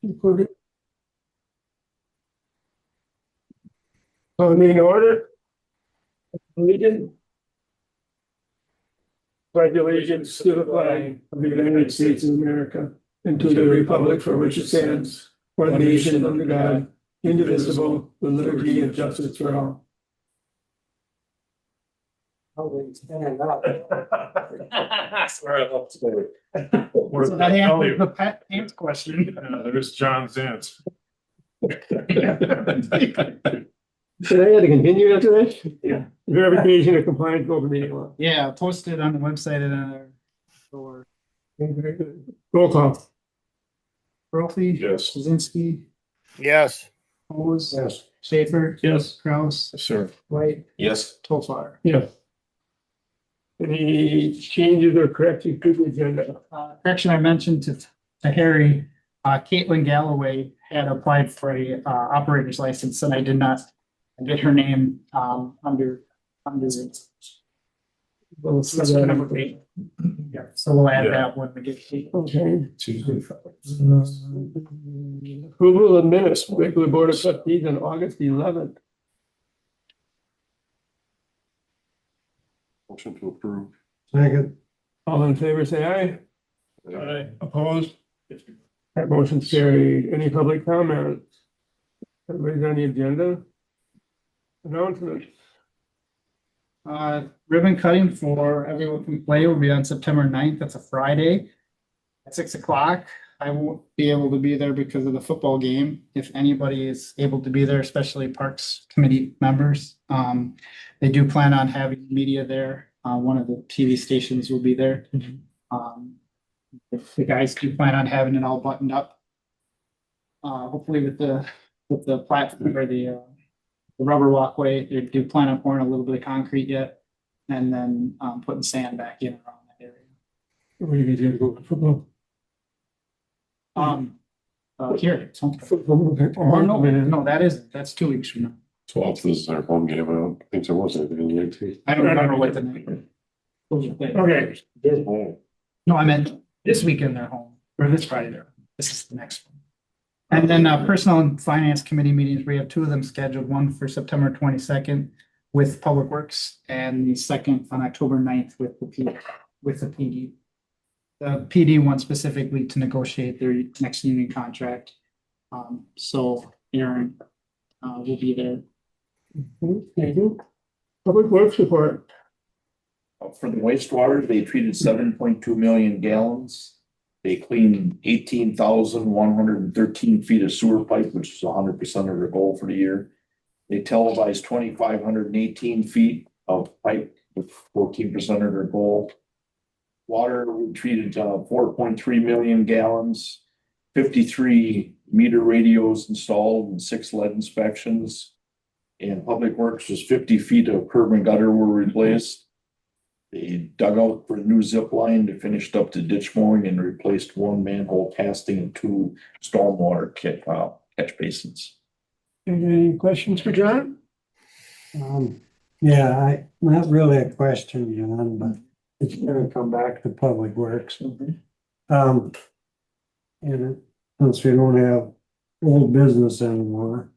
Included. Calling meeting to order. Allegiance. Pledge allegiance to the flag of the United States of America and to the republic for which it stands, one nation under God, indivisible, with liberty and justice for all. Stand up. So that answers the pants question. There's John's answer. Should I have to continue after this? Yeah. Verification of compliance with open meeting law. Yeah, posted on the website and on our door. Very good. Roll call. Brophy. Yes. Krasinski. Yes. Hose. Yes. Schaefer. Yes. Kraus. Sir. White. Yes. Tolfar. Yes. Any changes or corrections to the agenda? Correction I mentioned to Harry, Caitlin Galloway had applied for a operator's license and I did not get her name under it. Well, That's number 8. Yeah, so we'll add Yeah. that when we get to. okay. Tuesday. Approval of minutes, regular board of trustees on August 11th. Motion to approve. Second. All in favor, say aye. Aye. Opposed? That motion's carried. Any public comments? Everybody's on the agenda? Announcements. Ribbon cutting for Everyone Can Play will be on September 9th. That's a Friday at 6 o'clock. I won't be able to be there because of the football game. If anybody is able to be there, especially Parks Committee members, they do plan on having media there. One of the TV stations will be there. If the guys do plan on having it all buttoned up. Hopefully with the platform or the rubber walkway, they do plan on pouring a little bit of concrete yet. And then putting sand back in around that area. Where you gonna go for football? Here, it's home. Football. Or no, that's 2 weeks from now. 12th this is our home game. I don't think there was anything in the 18th. I don't remember what the name. Okay. No, I meant this weekend they're home, or this Friday they're, this is the next one. And then Personnel and Finance Committee meetings, we have 2 of them scheduled, one for September 22nd with Public Works and the second on October 9th with the PD. The PD one specifically to negotiate their next union contract. So Aaron will be there. Thank you. Public Works report. For the wastewater, they treated 7.2 million gallons. They cleaned 18,113 feet of sewer pipe, which is 100% of their goal for the year. They televised 2,518 feet of pipe with 14% of their goal. Water, we treated 4.3 million gallons, 53 meter radios installed and 6 lead inspections. And Public Works was 50 feet of curb and gutter were replaced. They dug out for a new zip line. They finished up the ditch mowing and replaced 1 manhole casting and 2 stormwater catch basins. Any questions for John? Yeah, not really a question, John, but it's gonna come back to Public Works. And since we don't have old business anymore.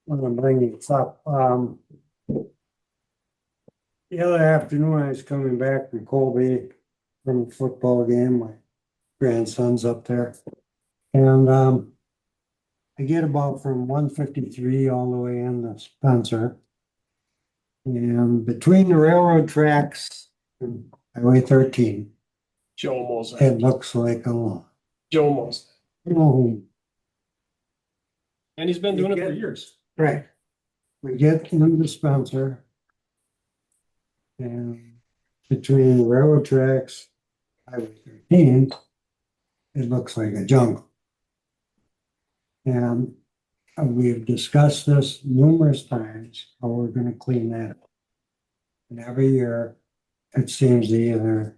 I'm gonna bring this up, the other afternoon, I was coming back from Colby from a football game, my grandson's up there. And I get about from 153 all the way into Spencer. And between the railroad tracks and Highway 13, Joe Moser. it looks like a lawn. Joe Moser. Oh, And he's been doing it for Yeah. years. right. We get into Spencer. And between the railroad tracks, Highway 13, it looks like a jungle. And we've discussed this numerous times, how we're gonna clean that up. And every year, it seems to either,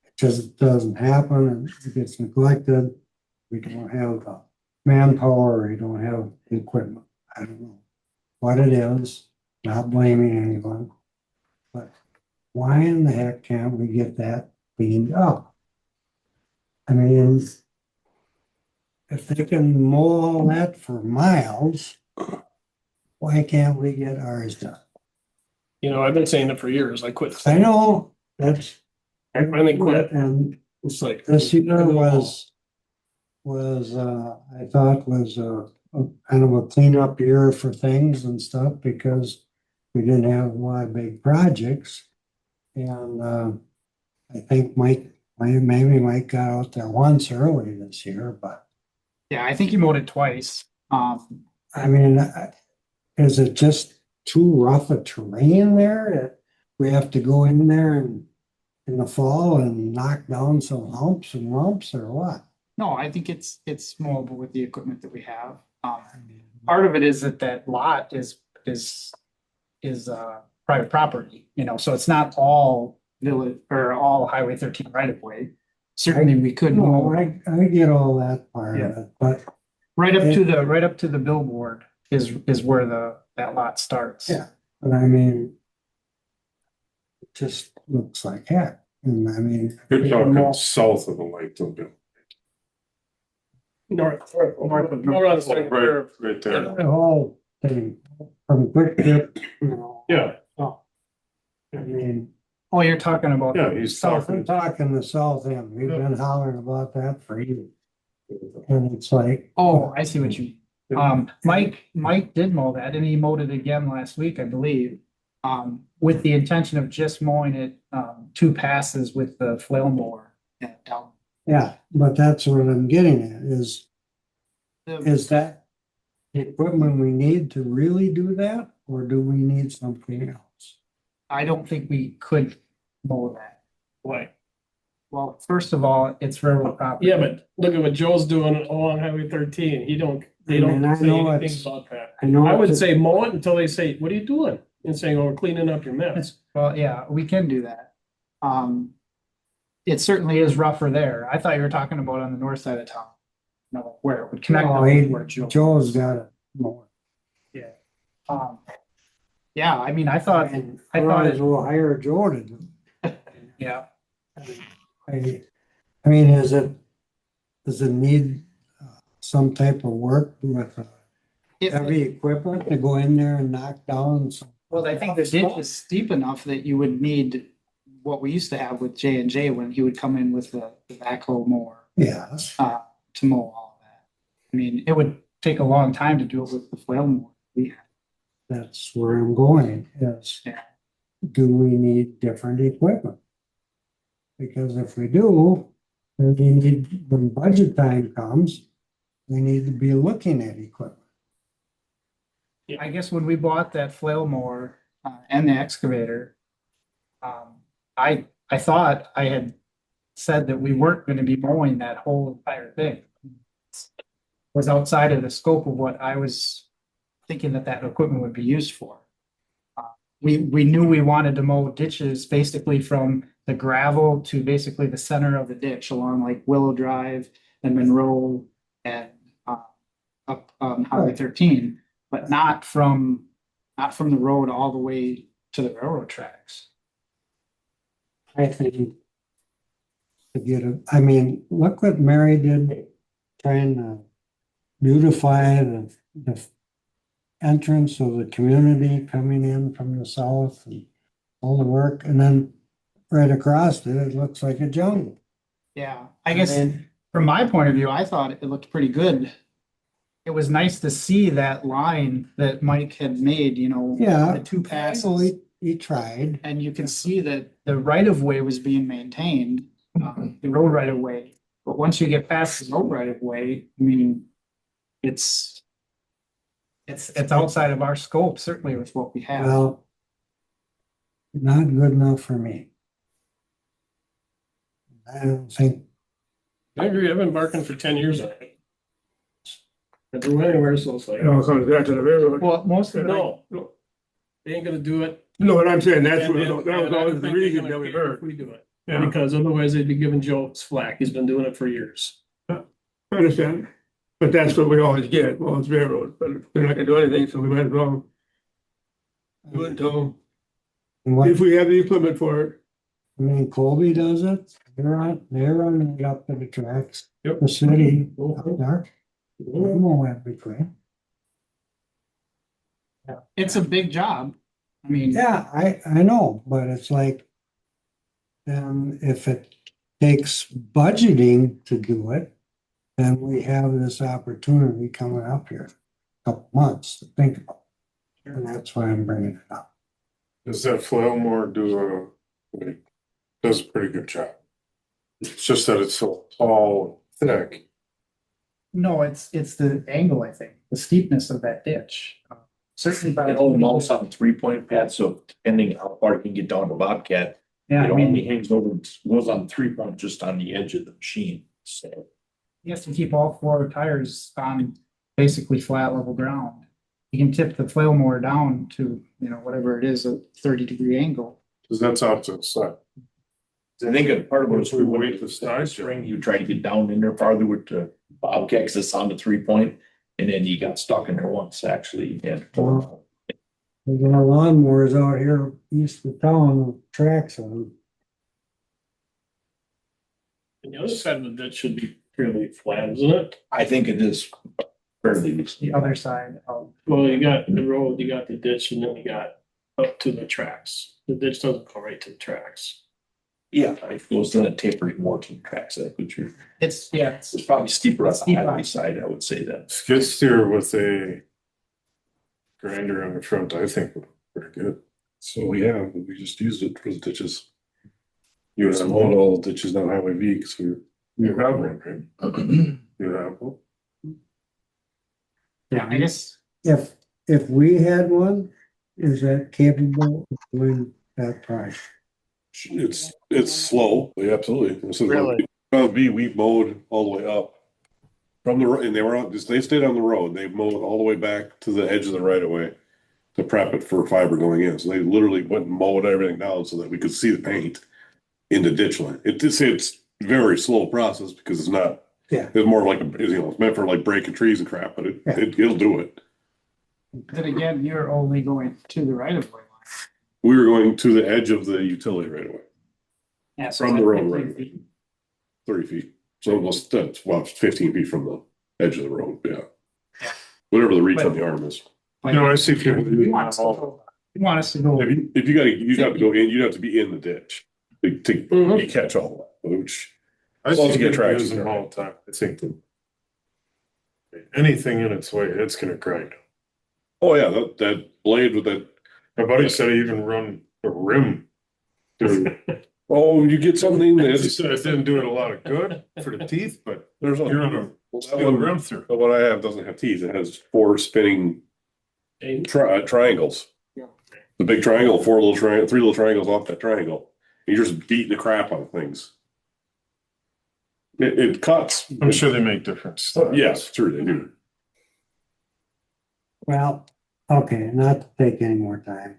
it just doesn't happen and it gets neglected. We don't have the manpower, we don't have the equipment. I don't know what it is, not blaming anyone. But why in the heck can't we get that cleaned up? I mean, if they can mow all that for miles, why can't we get ours done? You know, I've been saying it for years. I quit. I know, that's. I finally quit. And It's like. this year I thought was a kind of a cleanup year for things and stuff because we didn't have a lot of big projects. And I think maybe Mike got out there once early this year, but Yeah, I think you mowed it twice. I mean, is it just too rough a terrain there that we have to go in there and in the fall and knock down some humps and lumps or what? No, I think it's mowable with the equipment that we have. Part of it is that lot is private property, you know, so it's not all village or all Highway 13 right of way. Certainly, we could No, mow I get all that part of it, but right up to the billboard is where that lot starts. yeah, but I mean, it just looks like heck. And I mean, You're talking south of the lake, don't you? North. North of- Right there. the whole thing from Quick Trip, you know. Yeah, I mean, Oh, you're talking about. yeah, he's I'm talking. talking the south end. We've been hollering about that for years. And it's like, Oh, I see what you mean. Mike did mow that and he mowed it again last week, I believe. With the intention of just mowing it, 2 passes with the flail mower down. yeah, but that's what I'm getting at is The- that the equipment we need to really do that? Or do we need something else? I don't think we could mow that. Why? Well, first of all, it's railroad property. Yeah, but look at what Joe's doing along Highway 13. They I don't mean, say I know anything it's- about that. I know. I would it's- say mow it until they say, what are you doing? And saying, oh, we're cleaning up your mess. Well, yeah, we can do that. It certainly is rougher there. I thought you were talking about on the north side of town. No, where it would connect. Oh, up with where Joe's got it more. Yeah, I mean, I thought, I thought thought we'll hire Joe to do. yeah, I mean, does it need some type of work with heavy equipment to go in there and knock down some? well, I think the ditch is steep enough that you would need what we used to have with J&J when he would come in with the backhoe mower Yes, to mow all of that. I mean, it would take a long time to do it with the flail mower we had. that's where I'm going is, Yeah. do we need different equipment? Because if we do, then we need, when budget time comes, we need to be looking at equipment. I guess when we bought that flail mower and the excavator, I thought I had said that we weren't going to be mowing that whole entire thing. It was outside of the scope of what I was thinking that equipment would be used for. We knew we wanted to mow ditches basically from the gravel to basically the center of the ditch along like Willow Drive and Monroe and up Highway 13, but not from the road all the way to the railroad tracks. I think to get I mean, look what Mary did, trying to beautify the entrance of the community coming in from the south and all the work, and then right across it, it looks like a jungle. Yeah, I guess And from my point of view, I thought it looked pretty good. It was nice to see that line that Mike had made, you know, yeah, the 2 so passes. he tried. And you can see that the right of way was being maintained, the road right of way. But once you get past the road right of way, I mean, it's outside of our scope, certainly with what we have. Well, not good enough for me. I don't think, I agree. I've been barking for 10 years on it. Never went anywhere, so it's like. It all comes back to the railroad. Well, most of it, No, they ain't gonna do it. No, what I'm saying, that's And- what, and- that was and I always don't the think they're reason gonna that we care if heard. We do it, Yeah, because otherwise they'd be giving Joe slack. He's been doing it for years. I understand. But that's what we always get, well, it's railroad, but they're not gonna do anything, so we might as well do it until, what, if we have the equipment for it. I mean, Colby does it, they're running it up to the tracks, Yep. the city up there. We'll have to clean. It's a big job. I mean, Yeah, I know, but it's like, if it takes budgeting to do it, then we have this opportunity coming up here, a couple months to think about. And that's why I'm bringing it up. Does that Flailmore do does a pretty good job? It's just that it's so tall and thick. no, it's the angle, I think, the steepness of that ditch. Certainly by. It only mounts on a 3-point pad, so depending how far it can get down to Bobcat, Yeah, it I mean, only hangs over, goes on 3-point just on the edge of the machine, so. he has to keep all four tires on basically flat level ground. You can tip the flail mower down to, whatever it is, a 30-degree angle. Cause that's out to the side. I think a part of it was We wait the side spring, you try to get down in there farther with the Bobcat, cause it's on the 3-point. And then you got stuck in there once, actually, and. We got lawnmowers out here east of town with tracks on them. And the other side of the ditch should be fairly flat, isn't it? I think it is fairly. The other side of, Well, you got the road, you got the ditch, and then you got up to the tracks. The ditch doesn't go right to the tracks. Yeah, it goes to that tapering more to the tracks, I put you. it's Probably steeper on the Steeper. highway side, I would say that. Skid steer with a grinder on the front, I think would be pretty good. So we just used it for the ditches. You and I mowed all the ditches down Highway B, because you have one, right? You have one? yeah, I guess. If we had one, is that capable of doing that price? It's slow, yeah, absolutely. So Really? we mowed all the way up from the road, and they stayed on the road. They mowed all the way back to the edge of the right of way to prep it for fiber going in. So they literally went and mowed everything down so that we could see the paint in the ditch line. It's very slow process because it's not. Yeah. It's more like it's meant for like breaking trees and crap, but it'll do it. Then again, you're only going to the right of way line. We were going to the edge of the utility right away, Yeah, so From the road, 50 right. feet. 30 feet. So that's 15 feet from the edge of the road. Yeah. Yeah. Whatever the reach on the arm is. Like, I see people you want us to go- you want us to go. If you have to go in, you'd have to be in the ditch to catch all that, which. I As long as see you get people tracks. using them all the time. I think that anything in its way, it's gonna grind. Oh, yeah, that blade with that, My buddy said he even run a rim. through. oh, you get something He that's, said it didn't do it a lot of good for the teeth, but there's you're on a. a steel rim through. But what I have doesn't have teeth. It has 4 spinning triangles. Yeah. The big triangle, 3 little triangles off that triangle. You're just beating the crap out of things. It cuts. I'm sure they make difference. Yes, sure they do. Well, okay, not to take any more time.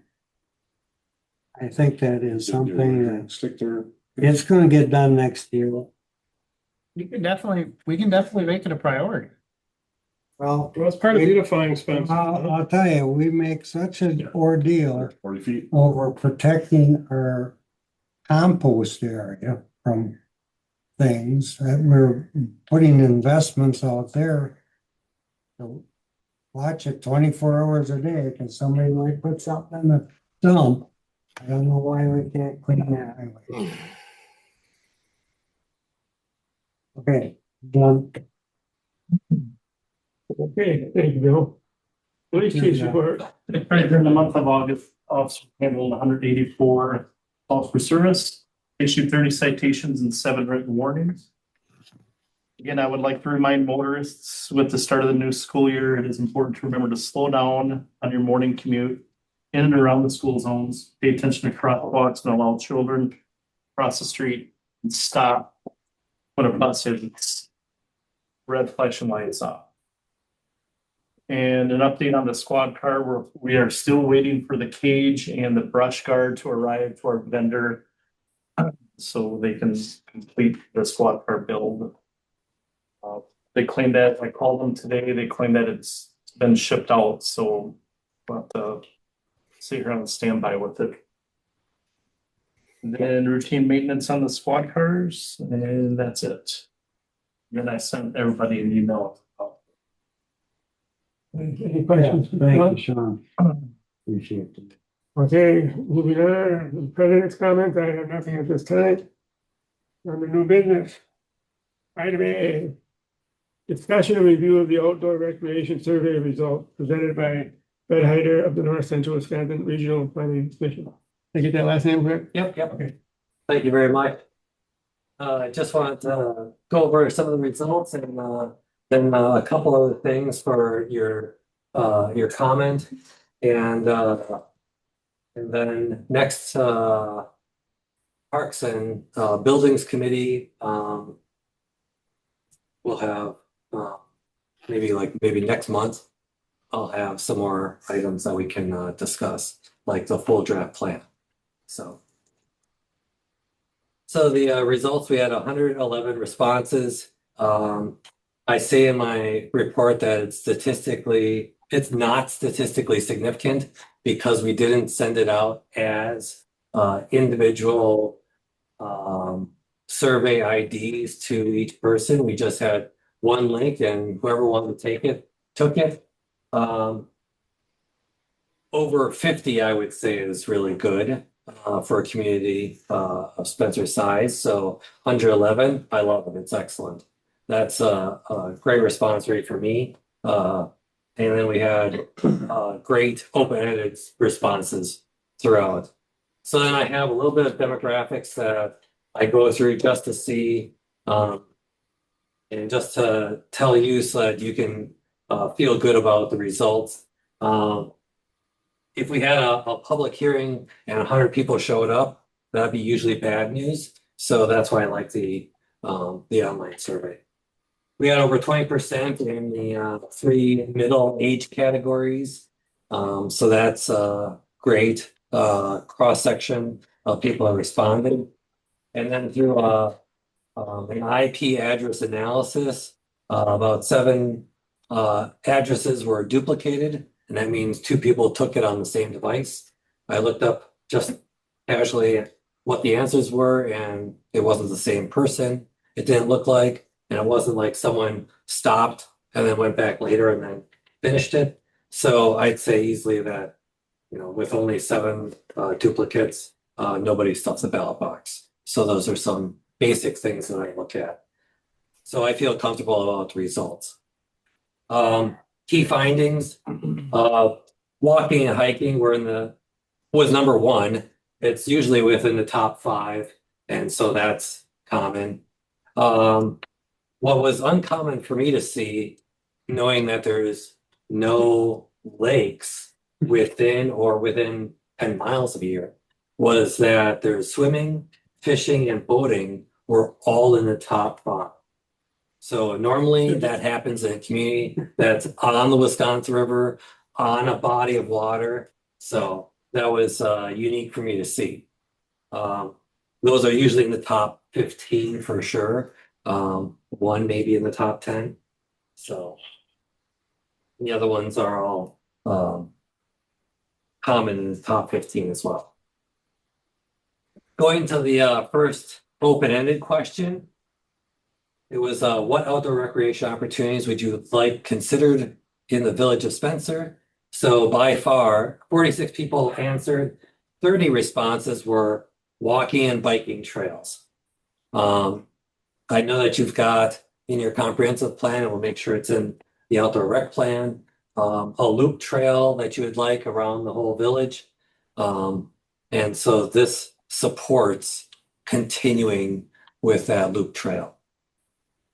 I think that is something that Stick there. it's gonna get done next year. We can definitely make it a priority. Well, Well, it's part of beautifying, Spence. I'll tell you, we make such an ordeal 40 feet. over protecting our compost area from things that we're putting investments out there. So watch it 24 hours a day, because somebody might put something in the dump. I don't know why we can't clean that anyway. Okay, done. Okay, thank you, Bill. Police chief's report. Right, during the month of August, officers handled 184 calls for service, issued 30 citations and 7 written warnings. Again, I would like to remind motorists with the start of the new school year, it is important to remember to slow down on your morning commute in and around the school zones. Pay attention to crosswalks and allow children across the street and stop when a bus hits its red flashing lights off. And an update on the squad car, we are still waiting for the cage and the brush guard to arrive to our vendor so they can complete the squad car build. They claim that, I called them today, they claim that it's been shipped out, so we'll have to sit here on standby with it. And then routine maintenance on the squad cars, and that's it. Then I sent everybody an email about Any Yeah, questions? thank you, Sean. Appreciate it. Okay, moving on, the president's comment, I have nothing at this time. On the new business. Item A. Discussion and review of the outdoor recreation survey results presented by Fred Heider of the North Central Wisconsin Regional Planning Commission. Did I get that last name correct? Yep, yep. Okay. Thank you very much. I just wanted to go over some of the results and then a couple of things for your comment and then next Parks and Buildings Committee we'll have maybe next month I'll have some more items that we can discuss, like the full draft plan. So the results, we had 111 responses. I say in my report that it's not statistically significant because we didn't send it out as individual survey IDs to each person. We just had one link and whoever wanted to take it, took it. Over 50, I would say, is really good for a community of Spencer size. So 111, I love it. It's excellent. That's a great response rate for me. And then we had great open-ended responses throughout. So then I have a little bit of demographics that I go through just to see and just to tell you so that you can feel good about the results. If we had a public hearing and 100 people showed up, that'd be usually bad news. So that's why I like the online survey. We had over 20% in the 3 middle age categories. So that's great cross section of people have responded. And then through an IP address analysis, about 7 addresses were duplicated. And that means 2 people took it on the same device. I looked up just casually what the answers were, and it wasn't the same person. It didn't look like, and it wasn't like someone stopped and then went back later and then finished it. So I'd say easily that, with only 7 duplicates, nobody stuffs the ballot box. So those are some basic things that I look at. So I feel comfortable about the results. Key findings, walking and hiking was number 1. It's usually within the top 5. And so that's common. What was uncommon for me to see, knowing that there's no lakes within 10 miles of here, was that there's swimming, fishing, and boating were all in the top 5. So normally that happens in a community that's on the Wisconsin River, on a body of water. So that was unique for me to see. Those are usually in the top 15 for sure. 1 maybe in the top 10. So the other ones are all common in the top 15 as well. Going to the first open-ended question. It was what outdoor recreation opportunities would you like considered in the village of Spencer? So by far, 46 people answered. 30 responses were walking and biking trails. I know that you've got in your comprehensive plan, and we'll make sure it's in the outdoor rec plan, a loop trail that you would like around the whole village. And so this supports continuing with that loop trail.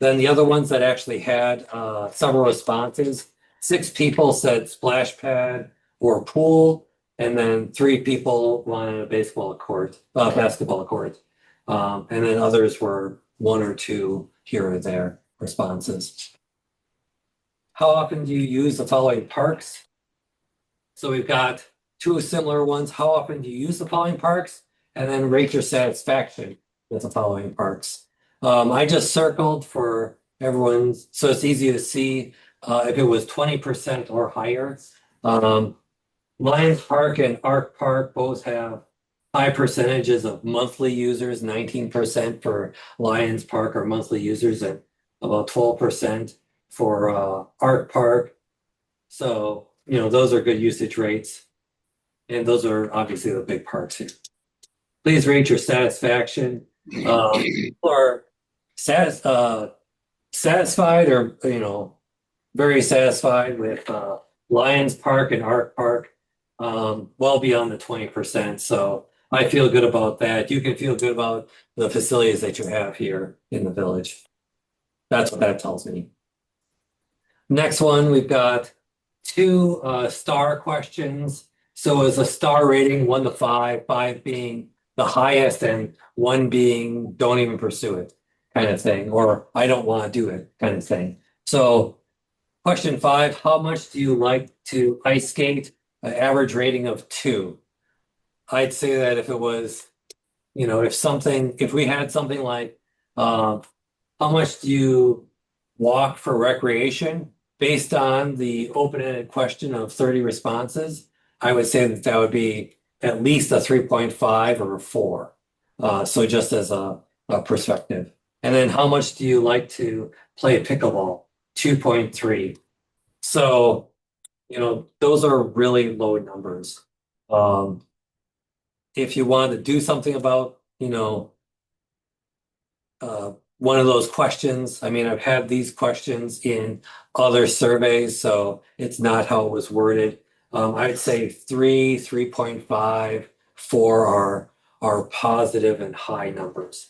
Then the other ones that actually had several responses, 6 people said splash pad or pool, and then 3 people wanted a basketball court. And then others were 1 or 2 here or there responses. How often do you use the following parks? So we've got 2 similar ones. How often do you use the following parks? And then rate your satisfaction with the following parks. I just circled for everyone, so it's easy to see if it was 20% or higher. Lions Park and Ark Park both have high percentages of monthly users. 19% for Lions Park are monthly users, and about 12% for Ark Park. So, those are good usage rates. And those are obviously the big parts here. Please rate your satisfaction. Or satisfied or, very satisfied with Lions Park and Arc Park. Well beyond the 20%. So I feel good about that. You can feel good about the facilities that you have here in the village. That's what that tells me. Next one, we've got two star questions. So it's a star rating, 1 to 5, 5 being the highest and 1 being don't even pursue it kind of thing, or I don't want to do it kind of thing. So question 5, how much do you like to ice skate? An average rating of 2. I'd say that if it was, if we had something like, how much do you walk for recreation? Based on the open-ended question of 30 responses, I would say that would be at least a 3.5 or a 4. So just as a perspective. And then how much do you like to play pickleball? 2.3. So, those are really low numbers. If you want to do something about, one of those questions, I mean, I've had these questions in other surveys, so it's not how it was worded. I'd say 3, 3.5, 4 are positive and high numbers.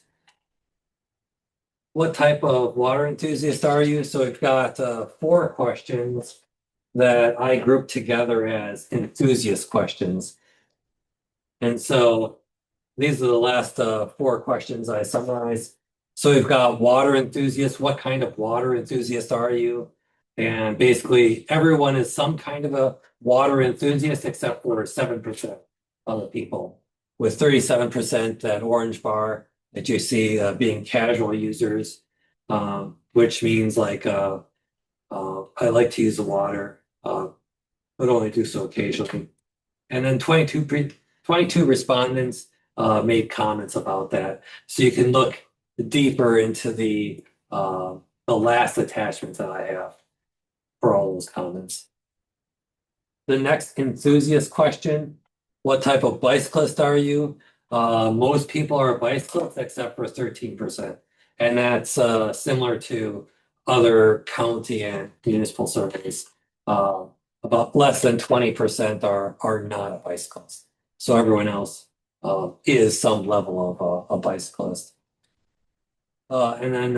What type of water enthusiast are you? So we've got 4 questions that I grouped together as enthusiast questions. And so these are the last 4 questions I summarized. So we've got water enthusiasts. What kind of water enthusiast are you? And basically everyone is some kind of a water enthusiast except for 7% of the people, with 37% that orange bar that you see being casual users, which means like I like to use the water, but only do so occasionally. And then 22 respondents made comments about that. So you can look deeper into the last attachment that I have for all those comments. The next enthusiast question, what type of bicyclist are you? Most people are bicyclists except for 13%. And that's similar to other county and municipal surveys. About less than 20% are not a bicyclist. So everyone else is some level of a bicyclist. And then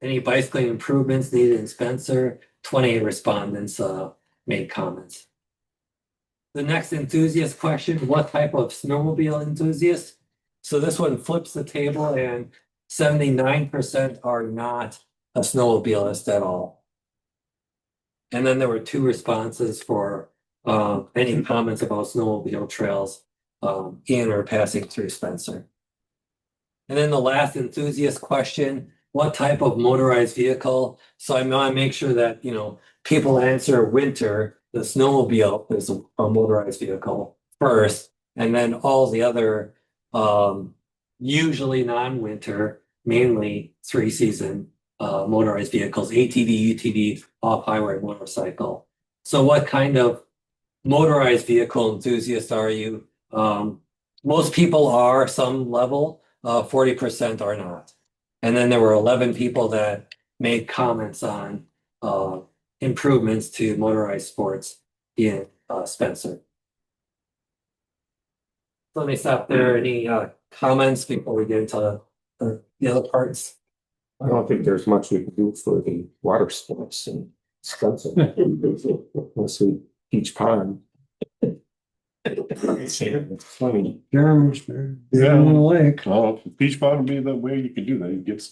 any bicycling improvements needed in Spencer, 28 respondents made comments. The next enthusiast question, what type of snowmobile enthusiast? So this one flips the table and 79% are not a snowmobilist at all. And then there were 2 responses for any comments about snowmobile trails in or passing through Spencer. And then the last enthusiast question, what type of motorized vehicle? So I want to make sure that, people answer winter, the snowmobile is a motorized vehicle first, and then all the other, usually non-winter, mainly 3-season motorized vehicles, ATV, UTV, off-highway motorcycle. So what kind of motorized vehicle enthusiast are you? Most people are some level, 40% are not. And then there were 11 people that made comments on improvements to motorized sports in Spencer. Let me stop there. Any comments before we get into the other parts? I don't think there's much we can do for the water sports in Spencer. Unless we Peach Pond. Swimming. Jeremy's there, in the lake. Oh, Peach Pond would be the way you could do that. You get,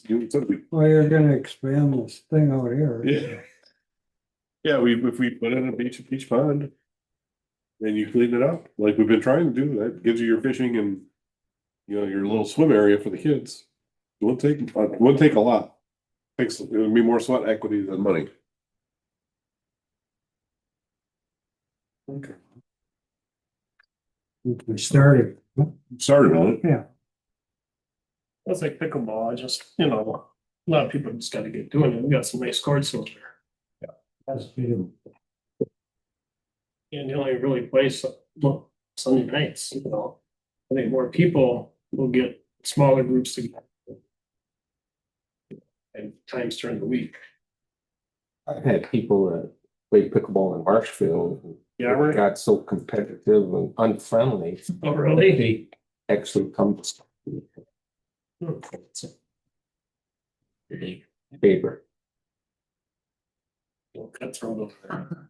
Well, you're gonna expand this thing out here. yeah. Yeah, if we put in a Peach Pond, and you clean it up, like we've been trying to do, that gives you your fishing and, your little swim area for the kids. It wouldn't take a lot. It would be more sweat equity than money. Okay. We started. Started on it. Yeah. That's like pickleball, I just, a lot of people just gotta get doing it, we got some nice courts over there. That's good. And they only really play Sunday nights, you know. I think more people will get smaller groups together. And times during the week. I've had people that play pickleball in Marshfield. and Yeah, it we're, got so competitive and unfriendly, oh, really? they actually come to favor. Cutthroat over there.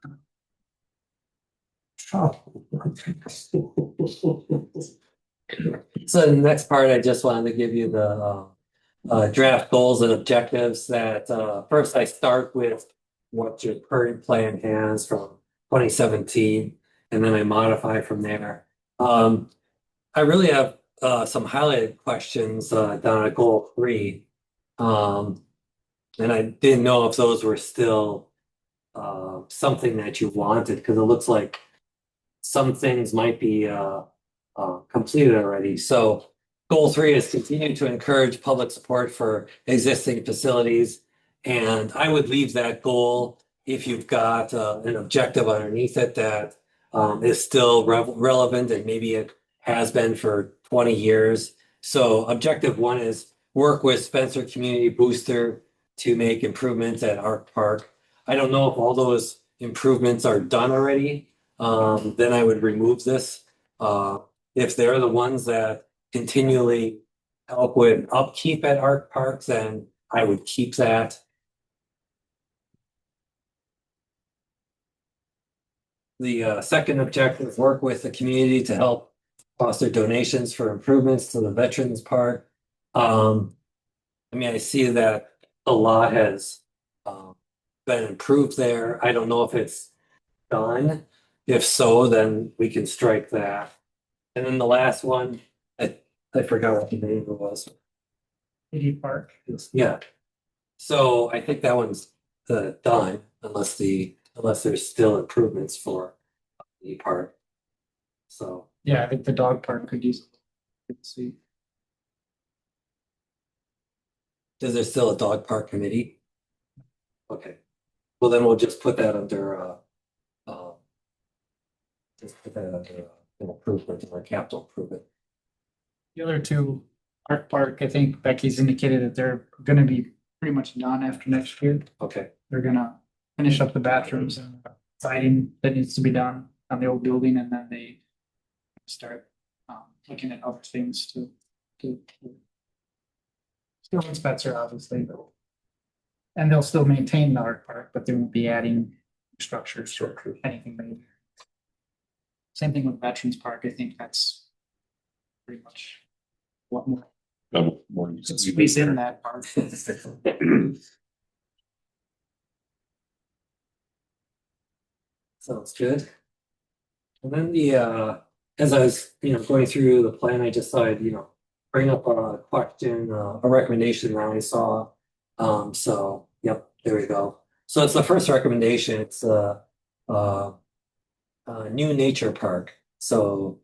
So the next part, I just wanted to give you the draft goals and objectives that first I start with what your current plan has from 2017, and then I modify from there. I really have some highlighted questions down at goal 3. And I didn't know if those were still something that you wanted, because it looks like some things might be completed already. So goal 3 is continue to encourage public support for existing facilities. And I would leave that goal if you've got an objective underneath it that is still relevant, and maybe it has been for 20 years. So objective 1 is work with Spencer Community Booster to make improvements at Arc Park. I don't know if all those improvements are done already. Then I would remove this. If they're the ones that continually help with upkeep at Arc Park, then I would keep that. The second objective, work with the community to help foster donations for improvements to the Veterans Park. I mean, I see that a lot has been improved there. I don't know if it's done. If so, then we can strike that. And then the last one, I forgot what the name of it was. City Park. Yeah. So I think that one's done unless there's still improvements for the park. So Yeah, I think the dog park could use. See. is there still a dog park committee? Okay. Well, then we'll just put that under just put that under an improvement or capital improvement. The other two, Arc Park, I think Becky's indicated that they're gonna be pretty much done after next year. Okay. They're gonna finish up the bathrooms and siding that needs to be done on the old building, and then they start looking at other things to still in Spencer, obviously, but and they'll still maintain the Arc Park, but they won't be adding structures or anything major. Same thing with Veterans Park. I think that's pretty much what more. More Squeeze in that part. Sounds good. And then as I was, going through the plan, I just thought I'd, bring up a question, a recommendation that I saw. So, yep, there we go. So it's the first recommendation. It's a new nature park. So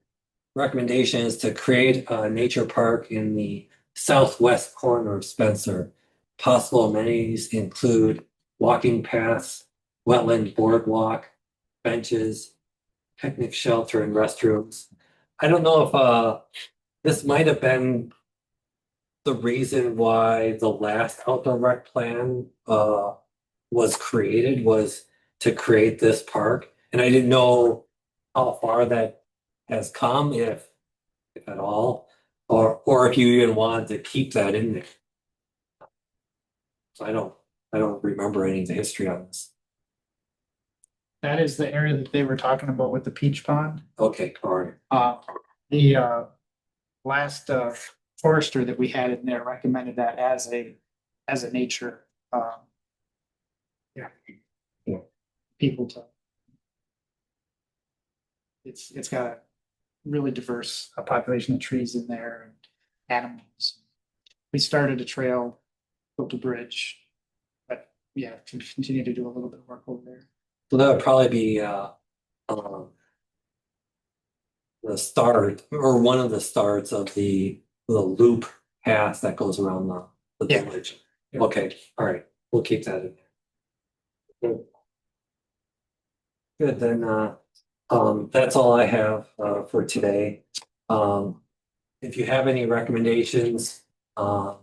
recommendation is to create a nature park in the southwest corner of Spencer. Possible amenities include walking paths, wetland boardwalk, benches, picnic shelter, and restrooms. I don't know if this might have been the reason why the last outdoor rec plan was created, was to create this park. And I didn't know how far that has come, if at all, or if you even wanted to keep that in there. So I don't remember any of the history on this. That is the area that they were talking about with the peach pond. Okay, all right. The last forester that we had in there recommended that as a nature. Yeah. People to. It's got a really diverse population of trees in there and animals. We started a trail, built a bridge, but yeah, to continue to do a little bit of work over there. So that would probably be the start, or one of the starts of the loop path that goes around the Yeah. village. Yeah. Okay, all right, we'll keep that in there. Good, then That's all I have, for today. If you have any recommendations, put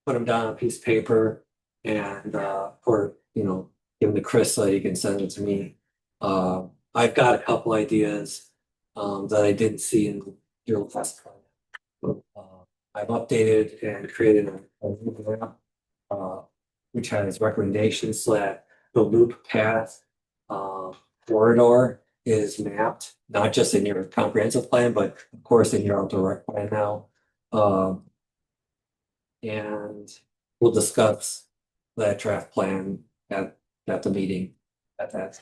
them down on a piece of paper and, or, give them to Chris so he can send it to me. I've got a couple ideas, that I didn't see in your last plan. I've updated and created a new map, which has recommendations so that the loop path, corridor is mapped, not just in your comprehensive plan, but of course in your outdoor rec plan now. And we'll discuss that draft plan at the meeting at that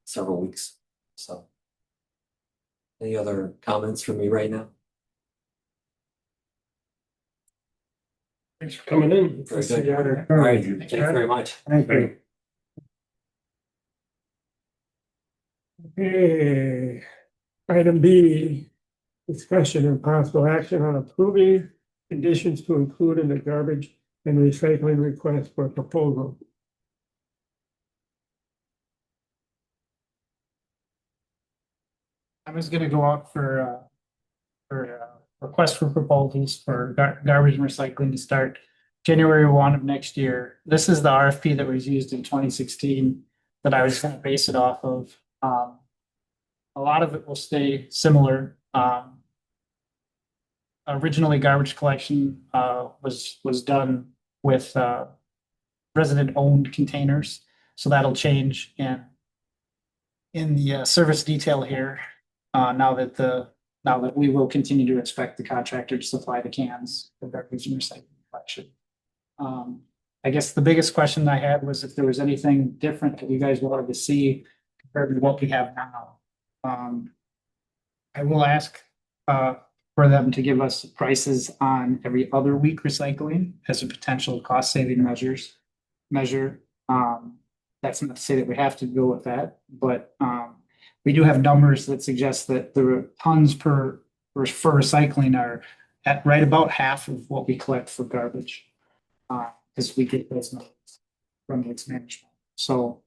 several weeks. So any other comments from me right now? Thanks for coming in. Very good. All right, thanks very much. Thank you. Okay. Item B, discussion and possible action on approving conditions to include in the garbage and recycling request for proposal. I was gonna go out for request for proposals for garbage and recycling to start January 1 of next year. This is the RFP that was used in 2016 that I was gonna base it off of. A lot of it will stay similar. Originally, garbage collection was done with resident-owned containers, so that'll change in the service detail here. Now that we will continue to expect the contractor to supply the cans for garbage and recycling collection. I guess the biggest question I had was if there was anything different that you guys wanted to see compared to what we have now. I will ask for them to give us prices on every other week recycling as a potential cost saving measure. That's not to say that we have to go with that, but we do have numbers that suggest that the tons for recycling are at right about half of what we collect for garbage. Because we get those numbers from waste management. So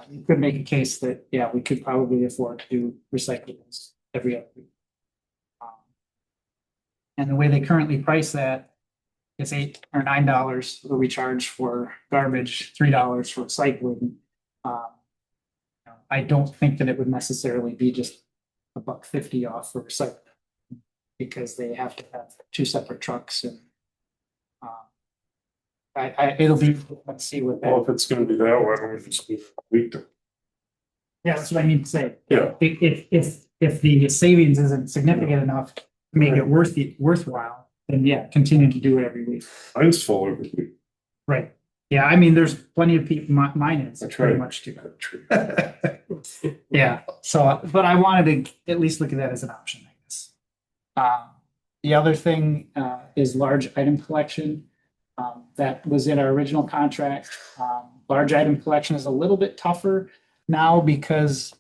you could make a case that, yeah, we could probably afford to do recyclables every other week. And the way they currently price that, it's $8 or $9 that we charge for garbage, $3 for recycling. I don't think that it would necessarily be just $1.50 off for recycling because they have to have two separate trucks and it'll be, let's see what Well, Oh, that, if it's gonna be that, why don't we just do a week? yeah, that's what I mean to say. Yeah. If the savings isn't significant enough to make it worthwhile, then yeah, continue to do it every week. Mine's full every week. Right. Yeah, I mean, there's plenty of people, mine is That's pretty right. much too. Yeah, so, but I wanted to at least look at that as an option, I guess. The other thing is large item collection. That was in our original contract. Large item collection is a little bit tougher now because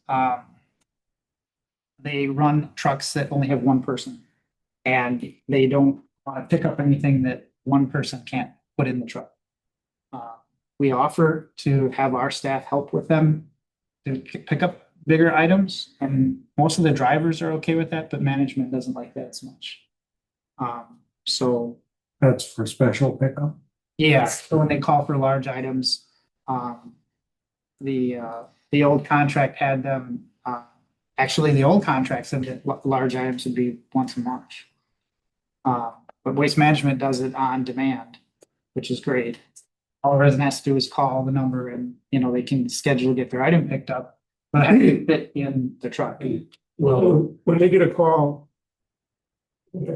they run trucks that only have one person. And they don't want to pick up anything that one person can't put in the truck. We offer to have our staff help with them to pick up bigger items, and most of the drivers are okay with that, but management doesn't like that so much. So That's for special pickup. yeah, so when they call for large items, the old contract had them, actually, the old contract said that large items would be once a month. But Waste Management does it on demand, which is great. All a resident has to do is call the number and, they can schedule to get their item picked up, but I have to fit in the truck. Well, when they get a call,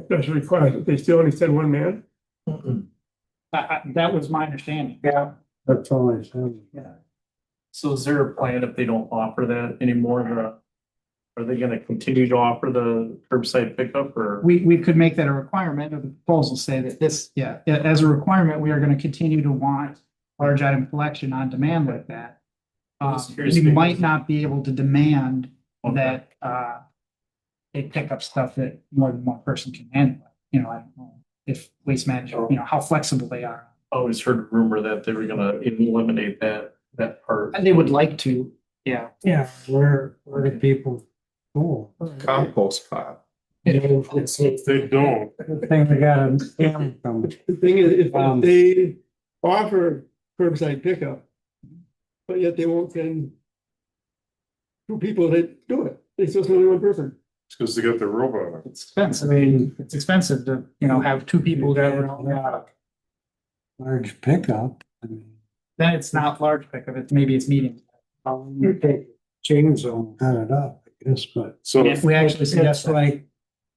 special request, they still only send one man? That was my understanding. Yeah. That's all I said. Yeah. So is there a plan if they don't offer that anymore? Are they gonna continue to offer the curbside pickup or? We could make that a requirement, or the proposal say that this, yeah, as a requirement, we are gonna continue to want large item collection on demand like that. Just curious We because- might not be able to demand Okay. that they pick up stuff that more than one person can handle. I don't know if Waste Management, how flexible they are. I always heard a rumor that they were gonna eliminate that part. And they would like to, Yeah. Yeah, where do people go? Compost pile. If they don't. The thing we got a scam coming. The thing is, if Um, they offer curbside pickup, but yet they won't send two people that do it. It's just only one person. It's because they got their robot. It's expensive. I mean, it's expensive to, have two people that run around. Large pickup. I mean, Then it's not large pickup, maybe it's medium. you take chainsaw, cut it up, I guess, but So If we actually it's suggest that. like,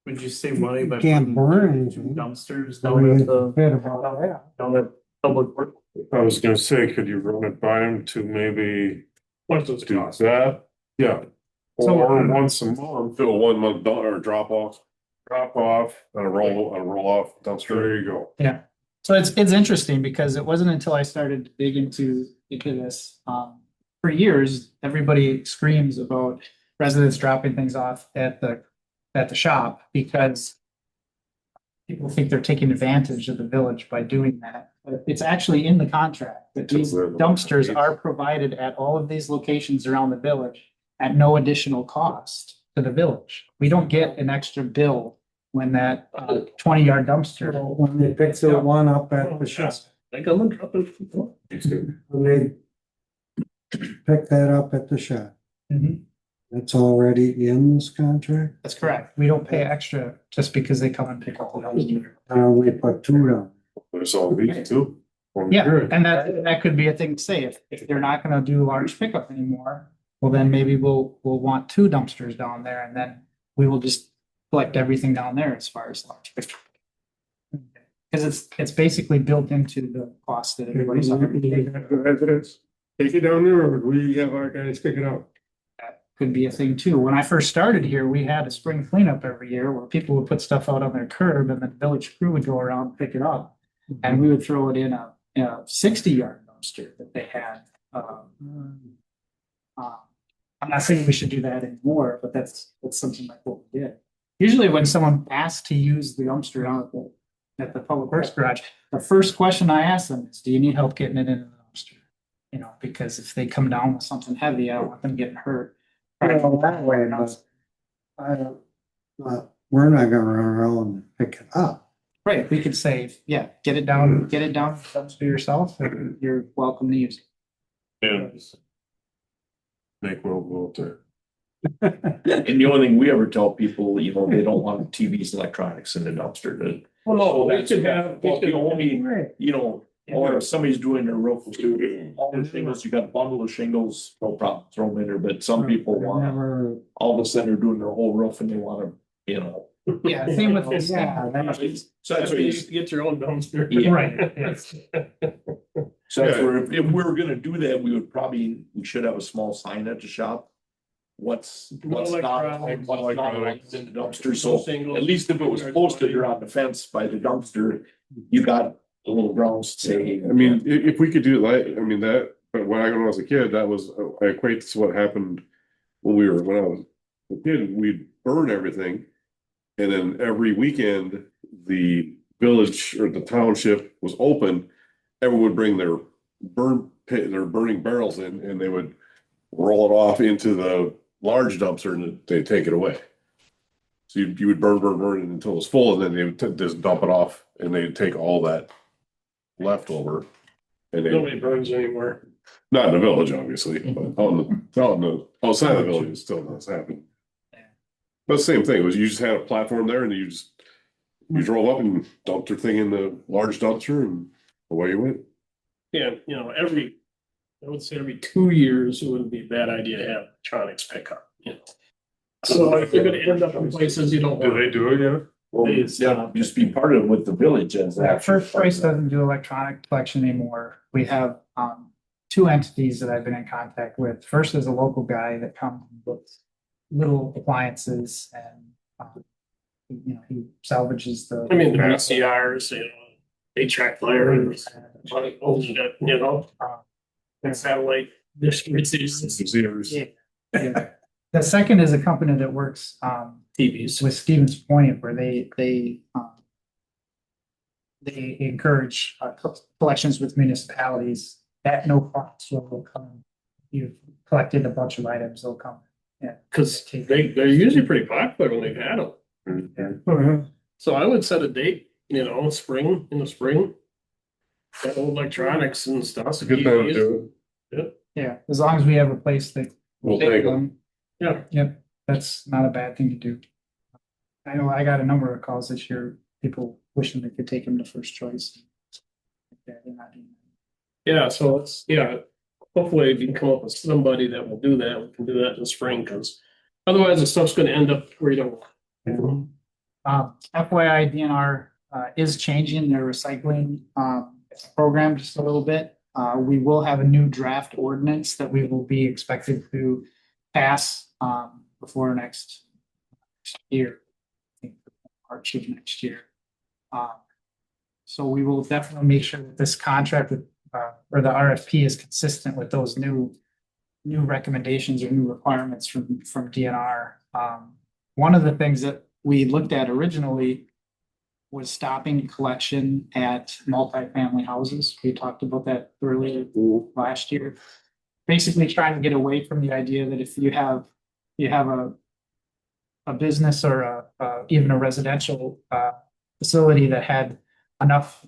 Would you save money by you can't putting burn two anything. dumpsters I down mean, at it's a the, bit about that. down at public work? I was gonna say, could you run it by him to maybe What's those do costs? that? Yeah. So- Or once a month, do a 1 month or drop off drop off, on a roll off dumpster. there you go. Yeah, so it's interesting because it wasn't until I started to dig into this, for years, everybody screams about residents dropping things off at the shop because people think they're taking advantage of the village by doing that. But it's actually in the contract that these dumpsters are provided at all of these locations around the village at no additional cost to the village. We don't get an extra bill when that 20-yard dumpster. When they pick the one up at the shop, Like I'm gonna drop it. when they pick that up at the shop, Mhm. that's already in this contract? That's correct. We don't pay extra just because they come and pick up the dumpster. We put two down. There's all these too. Yeah, and that could be a thing to say, if they're not gonna do large pickup anymore, well, then maybe we'll want two dumpsters down there and then we will just collect everything down there as far as large pickup. Cause it's basically built into the cost that everybody's already paying. The residents take it down there, or would we have our guys pick it up? That could be a thing too. When I first started here, we had a spring cleanup every year where people would put stuff out on their curb and the village crew would go around and pick it up. And we would throw it in a 60-yard dumpster that they had. I'm not saying we should do that anymore, but that's something like what we did. Usually when someone asks to use the dumpster out at the public works garage, the first question I ask them is, do you need help getting it into the dumpster? Because if they come down with something heavy, I don't want them getting hurt. Well, that way, but I don't, we're not gonna run around and pick it up. Right, we could say, yeah, get it down the dumpster yourself, and you're welcome to use it. And make Will go there. And the only thing we ever tell people, they don't want TVs, electronics in the dumpster to. Well, no, we That's should have. Well, the only, or if somebody's doing their roof, all the shingles, you got a bundle of shingles, no problem, throw them in there, but some people want, Never, all of a sudden they're doing their whole roof and they wanna, Yeah, same with this. yeah, that's, So that's where you, Get your own dumpster. Yeah. Right, yes. so that's where, if we were gonna do that, we should have a small sign at the shop. What's not in the dumpster, so at least if it was posted or on the fence by the dumpster, you got the little grounds to say. I mean, if we could do it, but when I was a kid, that was, I equate to what happened when I was a kid, we'd burn everything. And then every weekend, the village or the township was open, everyone would bring their burning barrels in and they would roll it off into the large dumpster and they'd take it away. So you would burn it until it was full and then they would just dump it off and they'd take all that leftover. And Nobody burns anymore. not in the village, obviously, but outside the village, it still does happen. But same thing, was you just had a platform there and you drove up and dumped your thing in the large dumpster and away you went. Yeah, I would say every 2 years, it wouldn't be a bad idea to have electronics pickup, So if you're gonna end up in places you don't Do want. they do it yet? Well, yeah, just be part of it with the village as that. First Choice doesn't do electronic collection anymore. We have two entities that I've been in contact with. First is a local guy that comes with little appliances and he salvages the. I mean, the VCRs, they track fire and and satellite dish receivers. Yeah. The second is a company that works TVs. with Stevens Point where they encourage collections with municipalities at no cost. So they'll come you've collected a bunch of items, they'll come. Yeah. Cause they're usually pretty popular when they've had them. Oh, yeah. So I would set a date, in the spring. Got old electronics and stuff. That's a good time to do Yeah, as long as we have a place that. We'll take 'em. Yeah. Yep, that's not a bad thing to do. I know I got a number of calls this year, people wishing they could take them to First Choice. Yeah, they're not doing that. Yeah, so hopefully we can come up with somebody that will do that. We can do that in the spring, cause otherwise the stuff's gonna end up where you don't. want it. FYI, DNR is changing their recycling program just a little bit. We will have a new draft ordinance that we will be expected to pass before next year. I think March of next year. So we will definitely make sure that this contract with or the RFP is consistent with those new recommendations or new requirements from DNR. One of the things that we looked at originally was stopping collection at multifamily houses. We talked about that earlier last year. Basically trying to get away from the idea that if you have a business or even a residential facility that had enough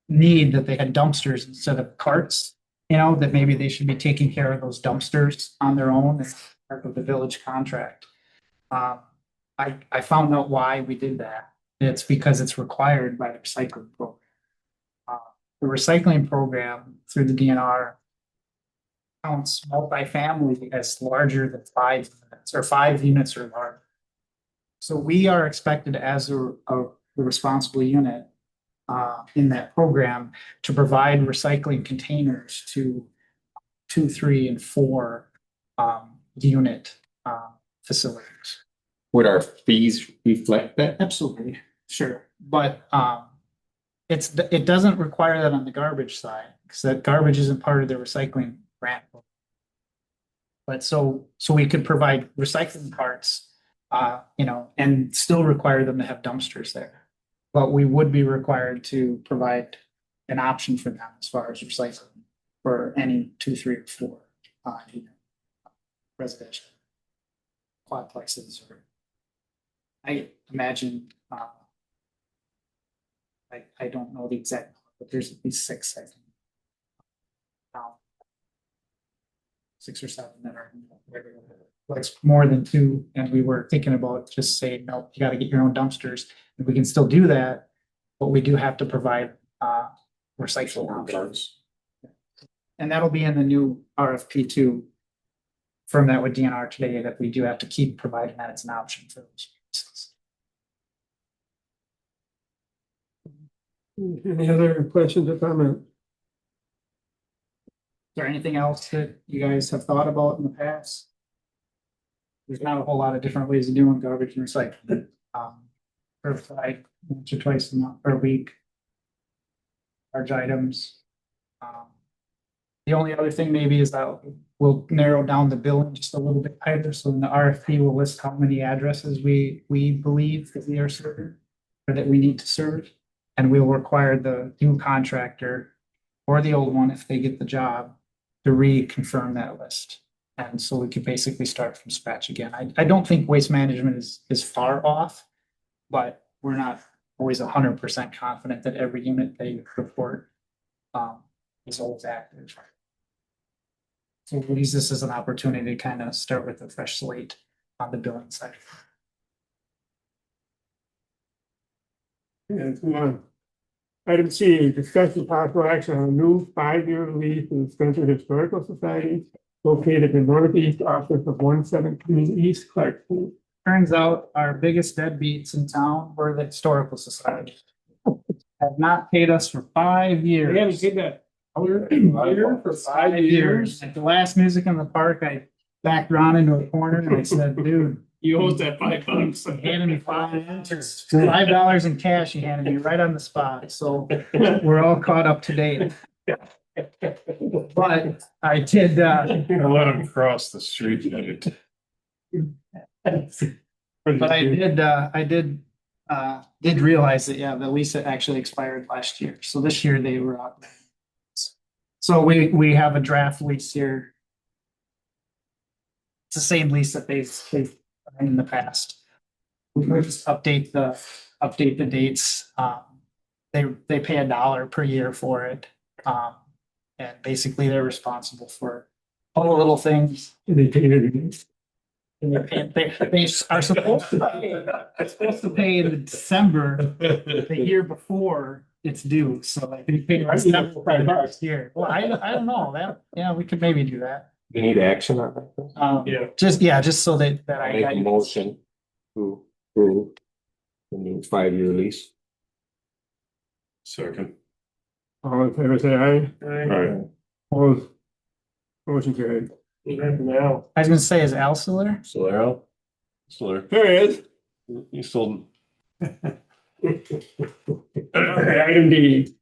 need that they had dumpsters instead of carts, that maybe they should be taking care of those dumpsters on their own as part of the village contract. I found out why we did that. It's because it's required by the recycling program. The recycling program through the DNR counts multifamily as larger than 5 units or 5 units or larger. So we are expected as a responsible unit in that program to provide recycling containers to 2, 3, and 4 unit facilities. Would our fees reflect that? Absolutely, sure, but it doesn't require that on the garbage side, because that garbage isn't part of the recycling grant. But so we could provide recycling parts, and still require them to have dumpsters there. But we would be required to provide an option for them as far as recycling for any 2, 3, or 4 residential quadplexes, or I imagine, I don't know the exact number, but there's at least 6, I think. 6 or 7 that are like more than 2, and we were thinking about just saying, no, you got to get your own dumpsters, and we can still do that, but we do have to provide recycling options. And that'll be in the new RFP too, from that with DNR today, that we do have to keep providing that as an option for those places. Any other questions or comments? Is there anything else that you guys have thought about in the past? There's not a whole lot of different ways of doing garbage and recycling. Curbside once or twice a month or a week. Large items. The only other thing maybe is that we'll narrow down the billing just a little bit tighter. So in the RFP will list how many addresses we believe that we are serving or that we need to serve. And we'll require the new contractor or the old one, if they get the job, to reconfirm that list. And so we could basically start from scratch again. I don't think waste management is far off, but we're not always 100% confident that every unit they report is always active. So we'll use this as an opportunity to kind of start with a fresh slate on the billing side. Yeah, let's move on. Item C, discussion possible action on a new 5-year lease with the Spencer Historical Society located in northeast office of 117 East Clark Street. Turns out our biggest deadbeats in town were the Historical Society. Have not paid us for 5 years. They haven't paid that year for 5 years. At the last Music in the Park, I backed Ron into a corner and I said, dude, You owed that $5. he handed me $5 in cash. He handed me right on the spot. So we're all caught up to date. But I did, I let him cross the street. but I did realize that, yeah, the lease had actually expired last year. So this year they were out. So we have a draft lease here It's the same lease that they've done in the past. We'll just update the dates. They pay $1 per year for it. And basically they're responsible for all the little things. They painted it. And they are supposed to pay, they're supposed to pay in December, the year before it's due, so like they pay December last year. Well, I don't know, that, yeah, we could maybe do that. You need action on that? Just so that I Make got a you. motion to approve the new 5-year lease. Second. All in favor, say aye. Right. Opposed? Motion carried. Now, I was gonna say, is Al still there? Still there, Al? Still there. There he is. You still, Okay, item D,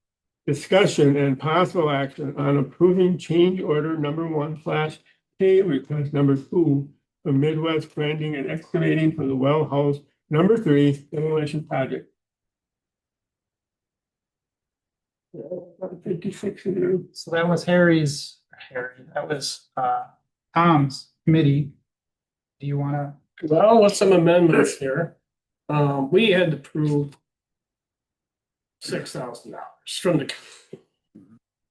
discussion and possible action on approving change order number 1/K request number 2 from Midwest Branding and Excavating for the Well House number 3 demolition project. 56 to do. So that was that was Tom's committee. Do you wanna? Well, with some amendments here, we had to prove $6,000 from the county.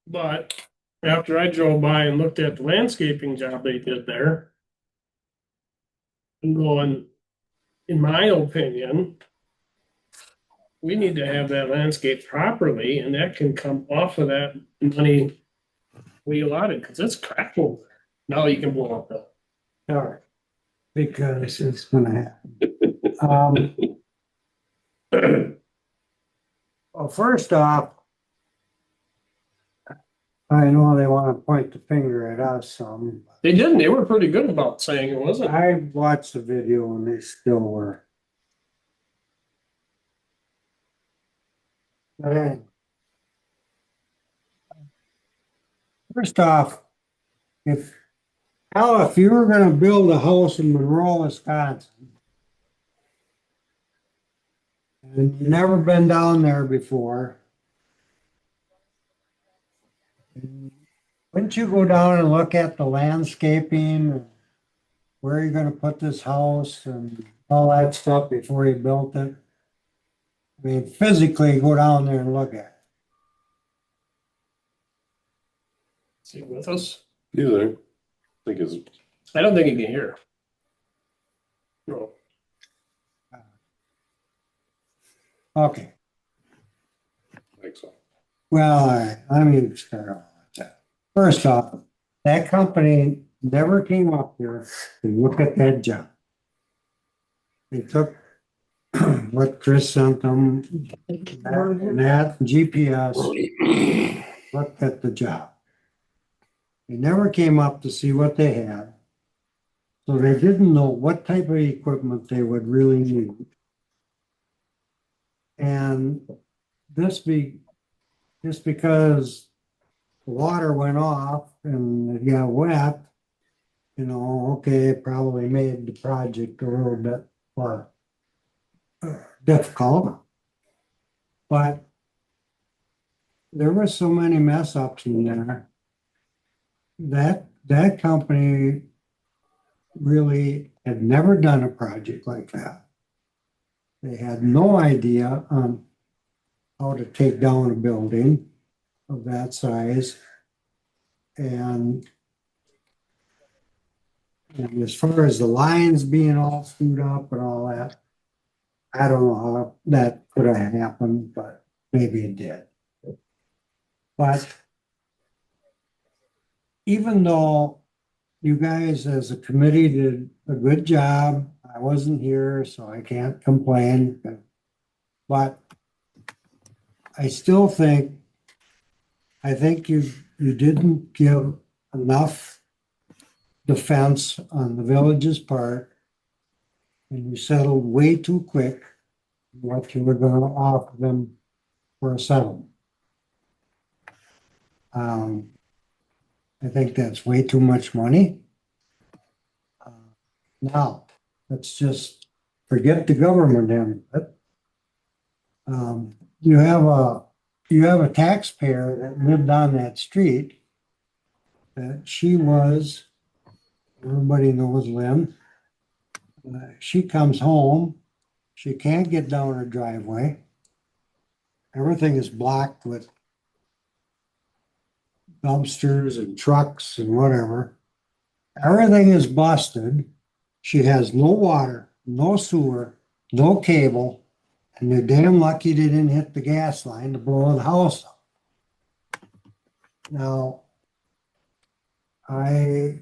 But after I drove by and looked at the landscaping job they did there, I'm going, in my opinion, we need to have that landscape properly, and that can come off of that money we allotted, because it's cracking. Now you can blow up the. All right. Because it's gonna happen. Well, first off, I know they wanna point the finger at us some. They didn't, they were pretty good about saying it wasn't. I watched the video and they still were. But anyway. First off, if you were gonna build a house in Monroe, Wisconsin, and you've never been down there before, wouldn't you go down and look at the landscaping, where you're gonna put this house and all that stuff before you built it? I mean, physically go down there and look at it. Is he with us? you there. I think it's, I don't think he can hear. No. Okay, I think so. well, all right, let me start off with that. First off, that company never came up here to look at that job. They took what Chris sent them, that GPS, looked at the job. They never came up to see what they had. So they didn't know what type of equipment they would really need. And just because the water went off and it got wet, okay, it probably made the project a little bit more difficult. But there were so many mess ups in there that company really had never done a project like that. They had no idea on how to take down a building of that size. And as far as the lines being all screwed up and all that, I don't know how that could have happened, but maybe it did. But even though you guys as a committee did a good job, I wasn't here, so I can't complain. But I still think you didn't give enough defense on the village's part, and you settled way too quick what you were going to offer them for a settlement. I think that's way too much money. Now, let's just forget the government end of it. You have a taxpayer that lived on that street that she was everybody knows Lynn. She comes home, she can't get down her driveway. Everything is blocked with dumpsters and trucks and whatever. Everything is busted. She has no water, no sewer, no cable, and they're damn lucky they didn't hit the gas line to blow the house up. Now, I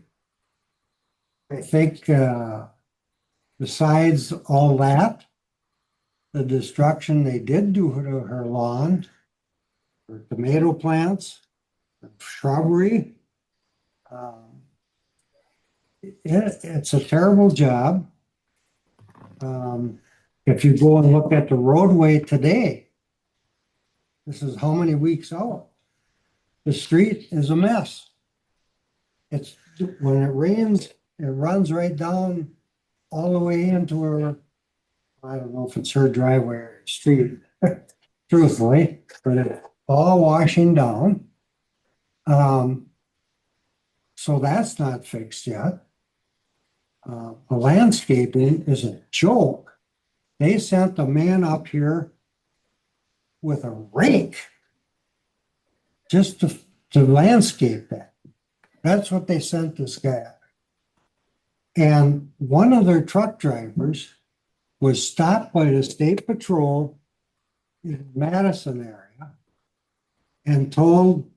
think, besides all that, the destruction they did do to her lawn, her tomato plants, shrubbery, it's a terrible job. If you go and look at the roadway today, this is how many weeks out? The street is a mess. It's, when it rains, it runs right down all the way into her, I don't know if it's her driveway or street, truthfully, but it's all washing down. So that's not fixed yet. The landscaping is a joke. They sent a man up here with a rake just to landscape that. That's what they sent this guy. And one of their truck drivers was stopped by the state patrol in Madison area and told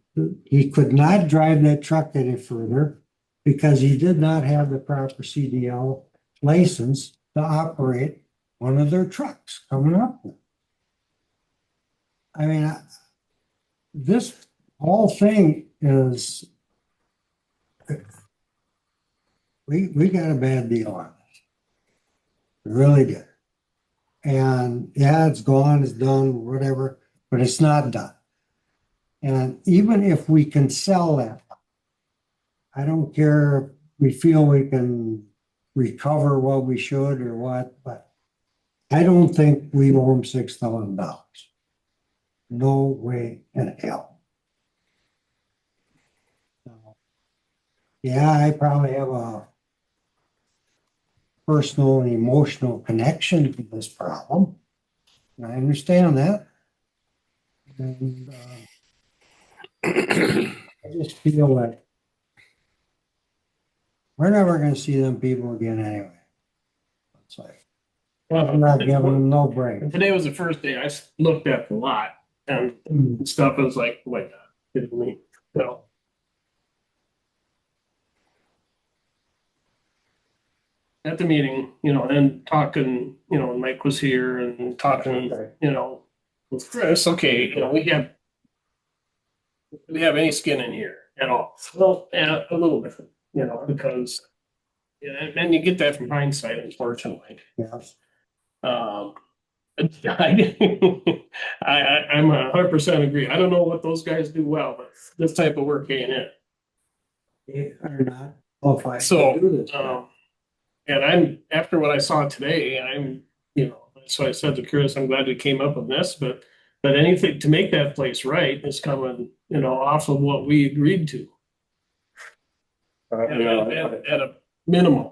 he could not drive that truck any further because he did not have the proper CDL license to operate one of their trucks coming up. I mean, this whole thing is, we got a bad deal on this. We really did. And yeah, it's gone, it's done, whatever, but it's not done. And even if we can sell that, I don't care if we feel we can recover what we should or what, but I don't think we owe them $6,000. No way in hell. So, yeah, I probably have a personal and emotional connection to this problem. And I understand that. And I just feel like we're never going to see them people again anyway. It's like, I'm not giving them no break. Today was the first day I looked at the lot and stuff. I was like, wait, kidding me? No. At the meeting, and talking, when Mike was here and talking, with Chris, okay, we have any skin in here at all. Well, yeah, a little bit, because, and you get that from hindsight, unfortunately. Yes. I'm 100% agree. I don't know what those guys do well, but this type of work ain't it. They are not qualified So, to do this. and after what I saw today, so I said to Chris, I'm glad we came up with this, but anything to make that place right is coming, off of what we agreed to at a minimum.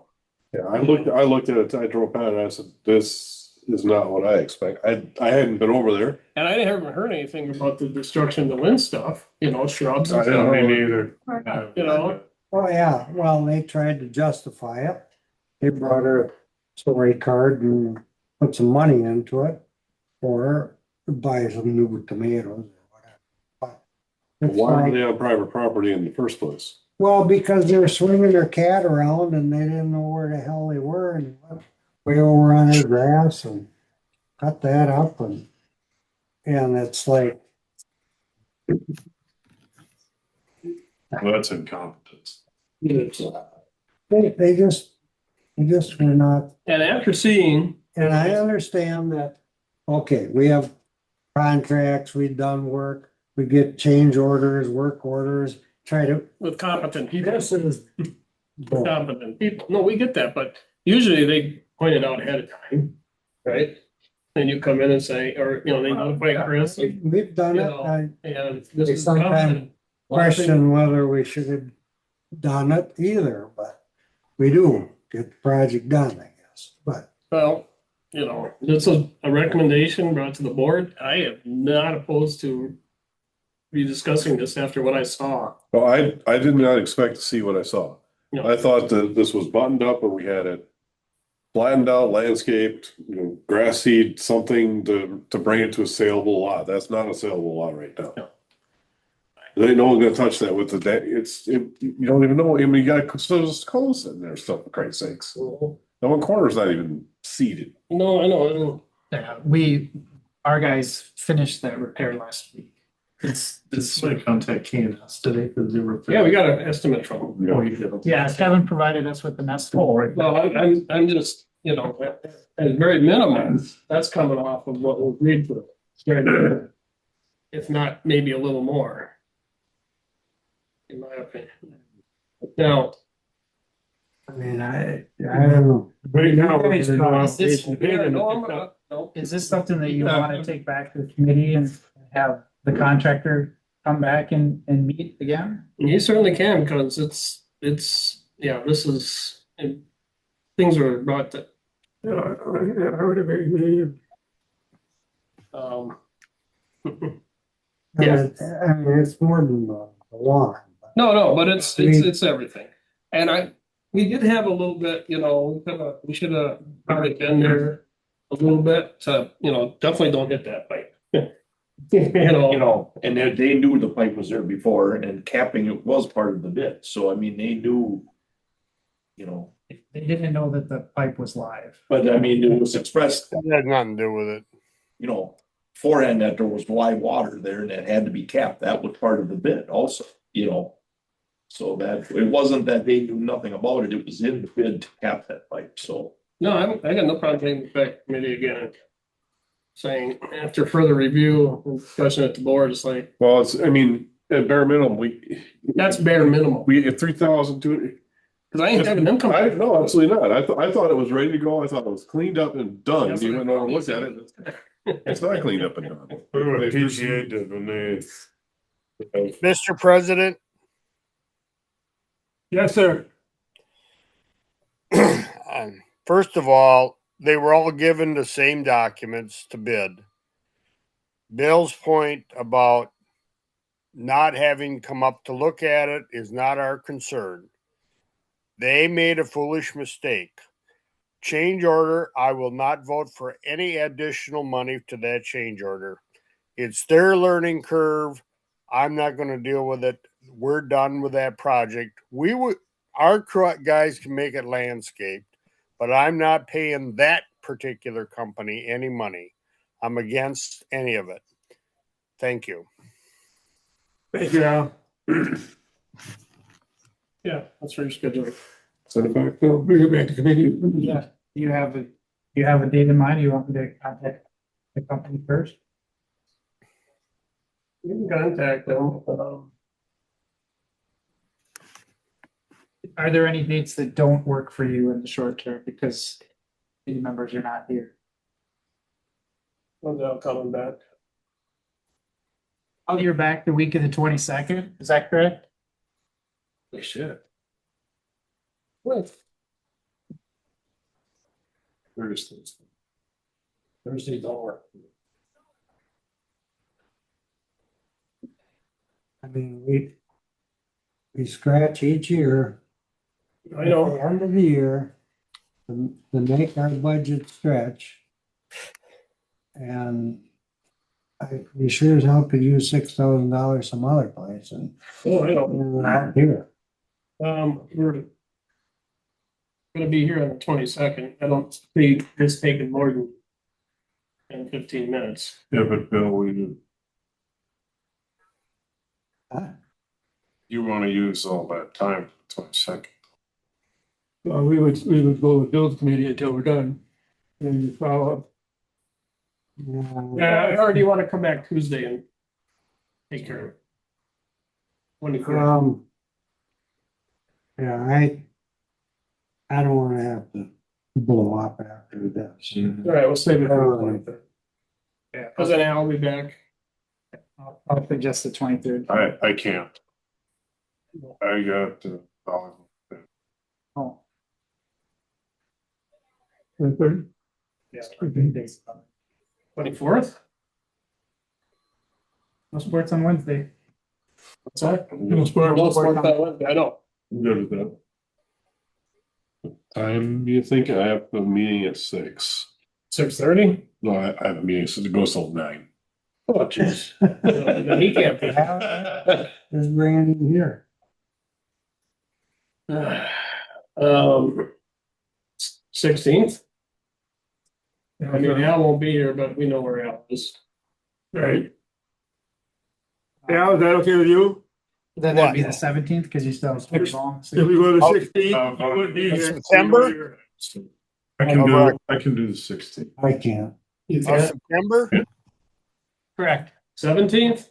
Yeah, I looked at it, I drove by and I said, this is not what I expect. I hadn't been over there. And I haven't heard anything about the destruction of the wind stuff, shrubs and I stuff. didn't mean either. Oh, yeah, well, they tried to justify it. They brought her a story card and put some money into it for her to buy some new tomatoes or whatever. But it's Why like- were they on private property in the first place? Well, because they were swinging their cat around and they didn't know where the hell they were and went way over on their grass and cut that up and it's like, Well, that's incompetence. they just were not. And after seeing, And I understand that, okay, we have contracts, we've done work, we get change orders, work orders, try to. with competent people, This is. competent people, no, we get that, but usually they point it out ahead of time, right? Then you come in and say, or, they notify Chris, We've done it, I and this is Sometimes competent. question whether we should have done it either, but we do get the project done, I guess, but Well, you know, this is a recommendation brought to the board. I am not opposed to rediscussing this after what I saw. Well, I did not expect to see what I saw. No. I thought that this was buttoned up and we had it flattened out, landscaped, grass seed, something to bring it to a saleable lot. That's not a saleable lot right now. No. There ain't no one gonna touch that with you don't even know, I mean, you got cones in there, stuff, for Christ's sakes. That one corner's not even seeded. No, I know. Yeah, our guys finished that repair last week. This somebody contact Candace today because they were. Yeah, we got an estimate from them. Oh, you did. Yeah, Kevin provided us with an estimate. Oh, right. Well, I'm just, you know, at very minimum, that's coming off of what we agreed to. It's very minimum. If not, maybe a little more. In my opinion. Now, I mean, I don't know. Right now, we're Is gonna go this- obligation to bid, and no, if I'm it's not- not, no. Is this something that you want to take back to the committee and have the contractor come back and meet again? You certainly can, because yeah, this is, things are brought to, Yeah, I would agree with you. um. I Yeah. mean, it's more than the lawn. but- No, but it's everything. And we did have a little bit, you know, we should have probably been there a little bit to, you know, definitely don't hit that pipe. You know, And they knew the pipe was there before and capping it was part of the bid. So I mean, they knew, you know, They didn't know that the pipe was live. but I mean, it was expressed, It had nothing to do with it. you know, beforehand that there was live water there and it had to be capped. That was part of the bid also, you know. So that, it wasn't that they knew nothing about it. It was in the bid to cap that pipe, so. no, I got no problem taking it back to committee again. Saying after further review and discussion at the board, it's like, Well, I mean, at bare minimum, that's bare minimum. we get 3,200. Cause I ain't having them come. No, absolutely not. I thought it was ready to go. I thought it was cleaned up and done. That's You what went over and looked at it. It's not cleaned up and done. Look what PGA did when they. Mr. President, Yes, sir. first of all, they were all given the same documents to bid. Bill's point about not having come up to look at it is not our concern. They made a foolish mistake. Change order, I will not vote for any additional money to that change order. It's their learning curve. I'm not going to deal with it. We're done with that project. Our guys can make it landscaped, but I'm not paying that particular company any money. I'm against any of it. Thank you. Thank you, Al. Yeah, that's for your schedule. Send it back. We'll bring it back to committee. Yeah. Do you have a date in mind? You want me to contact the company first? You can contact them. Are there any dates that don't work for you in the short term because committee members are not here? When they're coming back. Oh, you're back the week of the 22nd, is that correct? They should. What? Thursdays. Thursdays don't work. I mean, we scratch each year. I know. At the end of the year, to make our budget stretch. And we sure as hell could use $6,000 some other place and Oh, I know. we're not here. We're gonna be here on the 22nd. I don't see this taking more than 10-15 minutes. Yeah, but Bill, you want to use all that time, 22nd. Well, we would go with Bill's committee until we're done. And you follow up. Yeah, or do you wanna come back Tuesday and take care of it? When you come. Yeah, I don't wanna have to blow up after this. All right, we'll save it for the 23rd. Yeah. Cause then I'll be back. I'll suggest the 23rd. I can't. I got Oh, The third, Yeah. 24th? No sports on Wednesday. What's that? no sport. No sport on Wednesday, I know. I'm good with that. Time you think? I have a meeting at 6. 6:30? No, I have a meeting, so it goes till 9. Oh, jeez. Then he can't be. Just bring it in here. Um, 16th? I mean, Al won't be here, but we know where Al is. Right. Al, is that okay with you? Then that'd be the 17th, because you still have football. If we go to Oh, 16th, you would be here. September? I can do the 16th. I can't. You Of can't? September, Correct. 17th?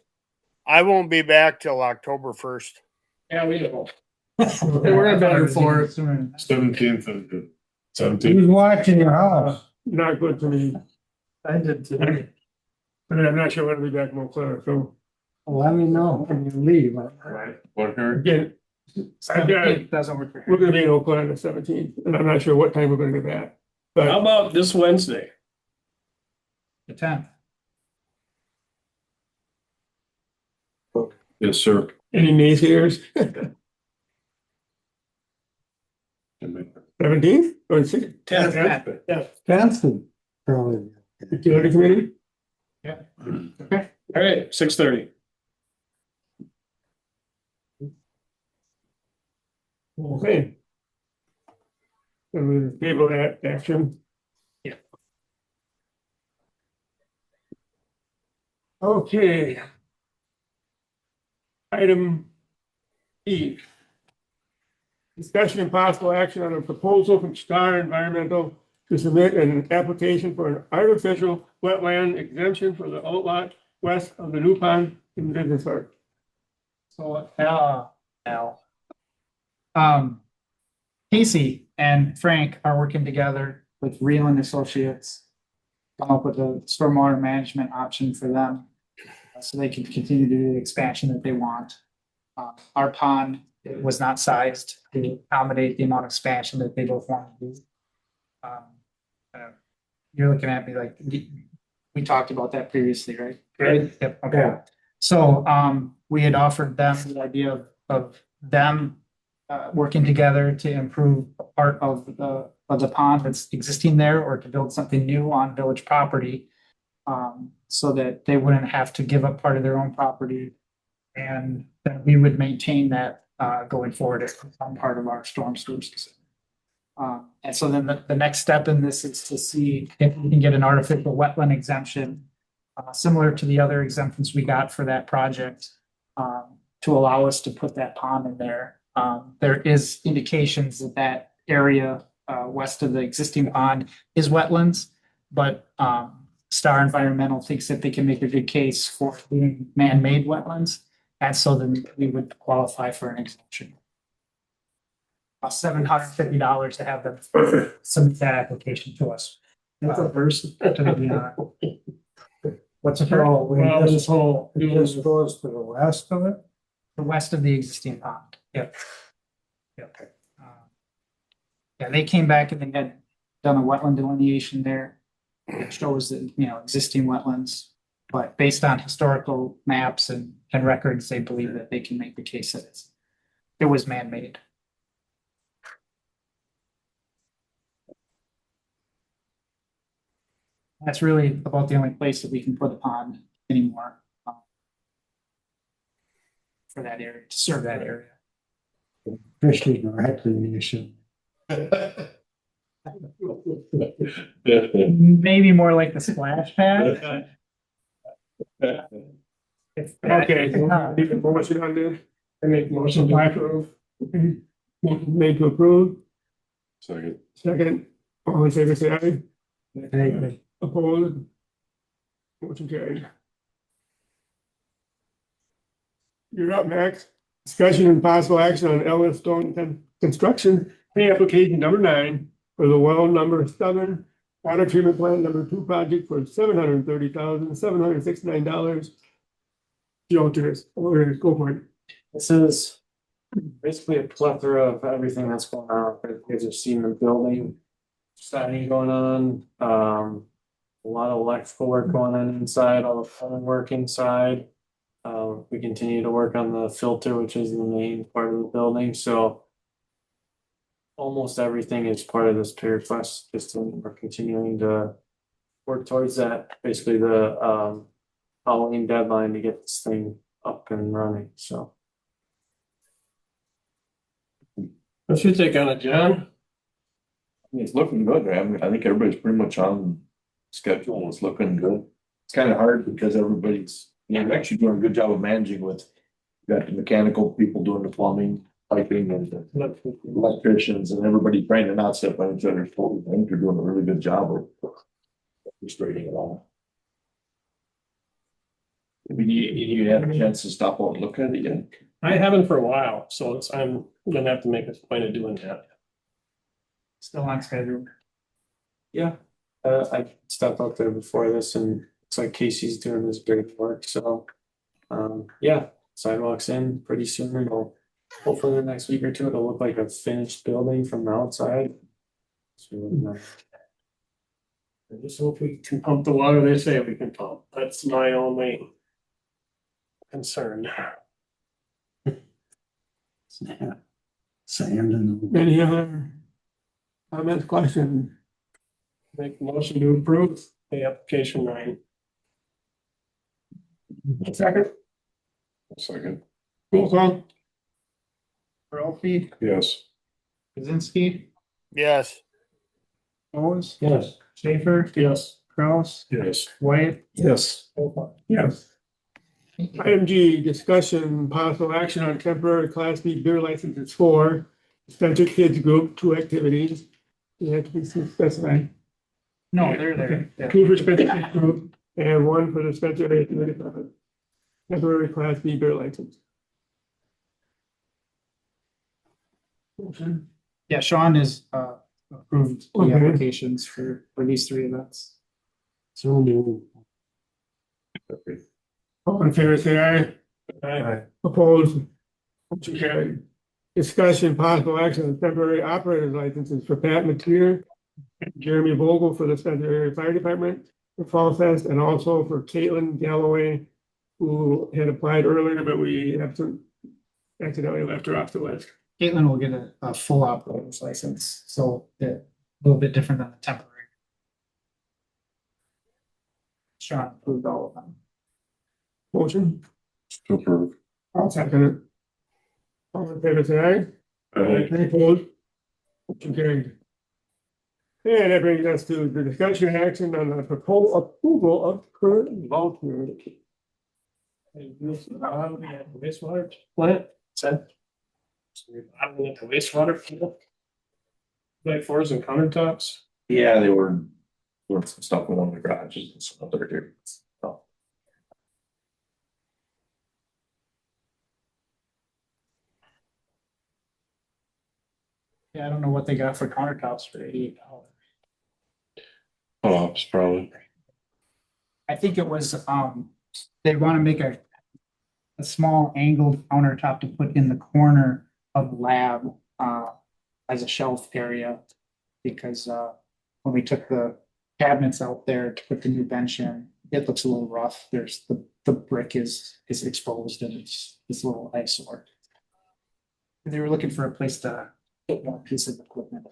I won't be back till October 1st. Yeah, we know. We're in better for it. 17th is good. 17th. Who's watching your house? Not good for me, I did today. but I'm not sure when I'll be back in Montclair, so Let me know when you leave. What here? again. I've got, It doesn't work for we're him. gonna be in Eau Claire on the 17th, and I'm not sure what time we're gonna get back. How But about this Wednesday? The 10th. Yes, sir. any naysayers? 17th or 16th? 10th. Yeah. Johnson, probably. Utility committee? All right, 6:30. Okay. So we'll table that action. Yeah. Okay. Item E. Discussion and possible action on a proposal from Star Environmental to submit an application for an artificial wetland exemption for the outlot west of the New Pond in Business Park. So, Al. Casey and Frank are working together with Real and Associates. Come up with a stormwater management option for them. So they can continue to do the expansion that they want. Our pond was not sized to accommodate the amount of expansion that they both want to do. You're looking at me like, we talked about that previously, right? Right. Yep, okay. So, we had offered them the idea of them working together to improve a part of the pond that's existing there, or to build something new on village property. So that they wouldn't have to give up part of their own property. And that we would maintain that going forward as some part of our storm sewer system. And so then the next step in this is to see if we can get an artificial wetland exemption, similar to the other exemptions we got for that project, to allow us to put that pond in there. There is indications that that area west of the existing pond is wetlands, but Star Environmental thinks that they can make a good case for being man-made wetlands, and so then we would qualify for an exemption. $750 to have them submit that application to us. That's a first. What's a first? Well, this whole, It just goes to the west of it? The west of the existing pond, yep. Yep. Yeah, they came back and they had done a wetland delineation there. It shows that, existing wetlands, but based on historical maps and records, they believe that they can make the case that it was man-made. That's really about the only place that we can put a pond anymore. For that area, to serve that area. Fishing recreation. Maybe more like the splash pad. okay, need a motion on this? I make motion to approve. Motion made to approve, Second. second, all in favor, say aye. Hey, Opposed? Motion carried. You're up, Max. Discussion and possible action on Ellis Stone Construction, application number 9 for the well number 7, water treatment plant number 2 project for $730,769. Joe, to this, we're gonna go for it. This is basically a plethora of everything that's going on. You guys have seen the building. siding going on, a lot of electrical work going on inside, all the plumbing work inside. We continue to work on the filter, which is the main part of the building, so almost everything is part of this Pier Plus system. We're continuing to work towards that, basically the Halloween deadline to get this thing up and running, so. What's your take on it, John? It's looking good. I think everybody's pretty much on schedule. It's looking good. It's kind of hard because everybody's, you're actually doing a good job of managing with, you got the mechanical people doing the plumbing, piping and the electricians and everybody trying to not step on each other's toes. I think you're doing a really good job of orchestrating it all. You had a chance to stop out and look at it yet? I haven't for a while, so I'm gonna have to make a point of doing that. Still on schedule. Yeah, I stepped out there before this and it's like Casey's doing this great work, so. Yeah, sidewalks in pretty soon, it'll, hopefully the next week or two, it'll look like a finished building from the outside. It's really nice. I just hope we can pump the water they say we can pump. That's my only concern. Sand and. Any other comments, questions? Make a motion to approve the application 9. Second, Second, roll call. Brophy, yes. Kaczynski, Yes. Bose, Yes. Schaefer, Yes. Kraus, Yes. White. Yes. Yes. Item G, discussion possible action on temporary Class B beer licenses for Spencer Kids Group, 2 activities. You have to be specified. No, they're there. Yeah. 2 for Spencer Kids Group and 1 for the Spencer Area Community Development. Temporary Class B beer license. Motion. Yeah, Sean has approved the Okay. applications for these 3 events. So moved. All in favor, say aye. Aye. Opposed? Motion carried. Discussion possible action on temporary operator's licenses for Pat Mateer, Jeremy Vogel for the Spencer Area Fire Department for Fall Fest, and also for Caitlin Galloway, who had applied earlier, but we accidentally left her off the list. Caitlin will get a full operator's license, so a little bit different than the temporary. Sean approved all of them. Motion, To approve. I'll second it. All in favor, say aye. Any opposed? Motion carried. And that brings us to the discussion and action on the proposal approval of current voucher. Wastewater plant, said. I'm at the wastewater plant. Like floors and countertops. Yeah, they were doing some stuff in one of the garages and some other areas. So, Yeah, I don't know what they got for countertops for $88. Ops, probably. I think it was, they want to make a small angled countertop to put in the corner of the lab, as a shelf area. Because, when we took the cabinets out there to put the new bench in, it looks a little rough. There's the brick is exposed and it's a little eyesore. They were looking for a place to put one piece of equipment.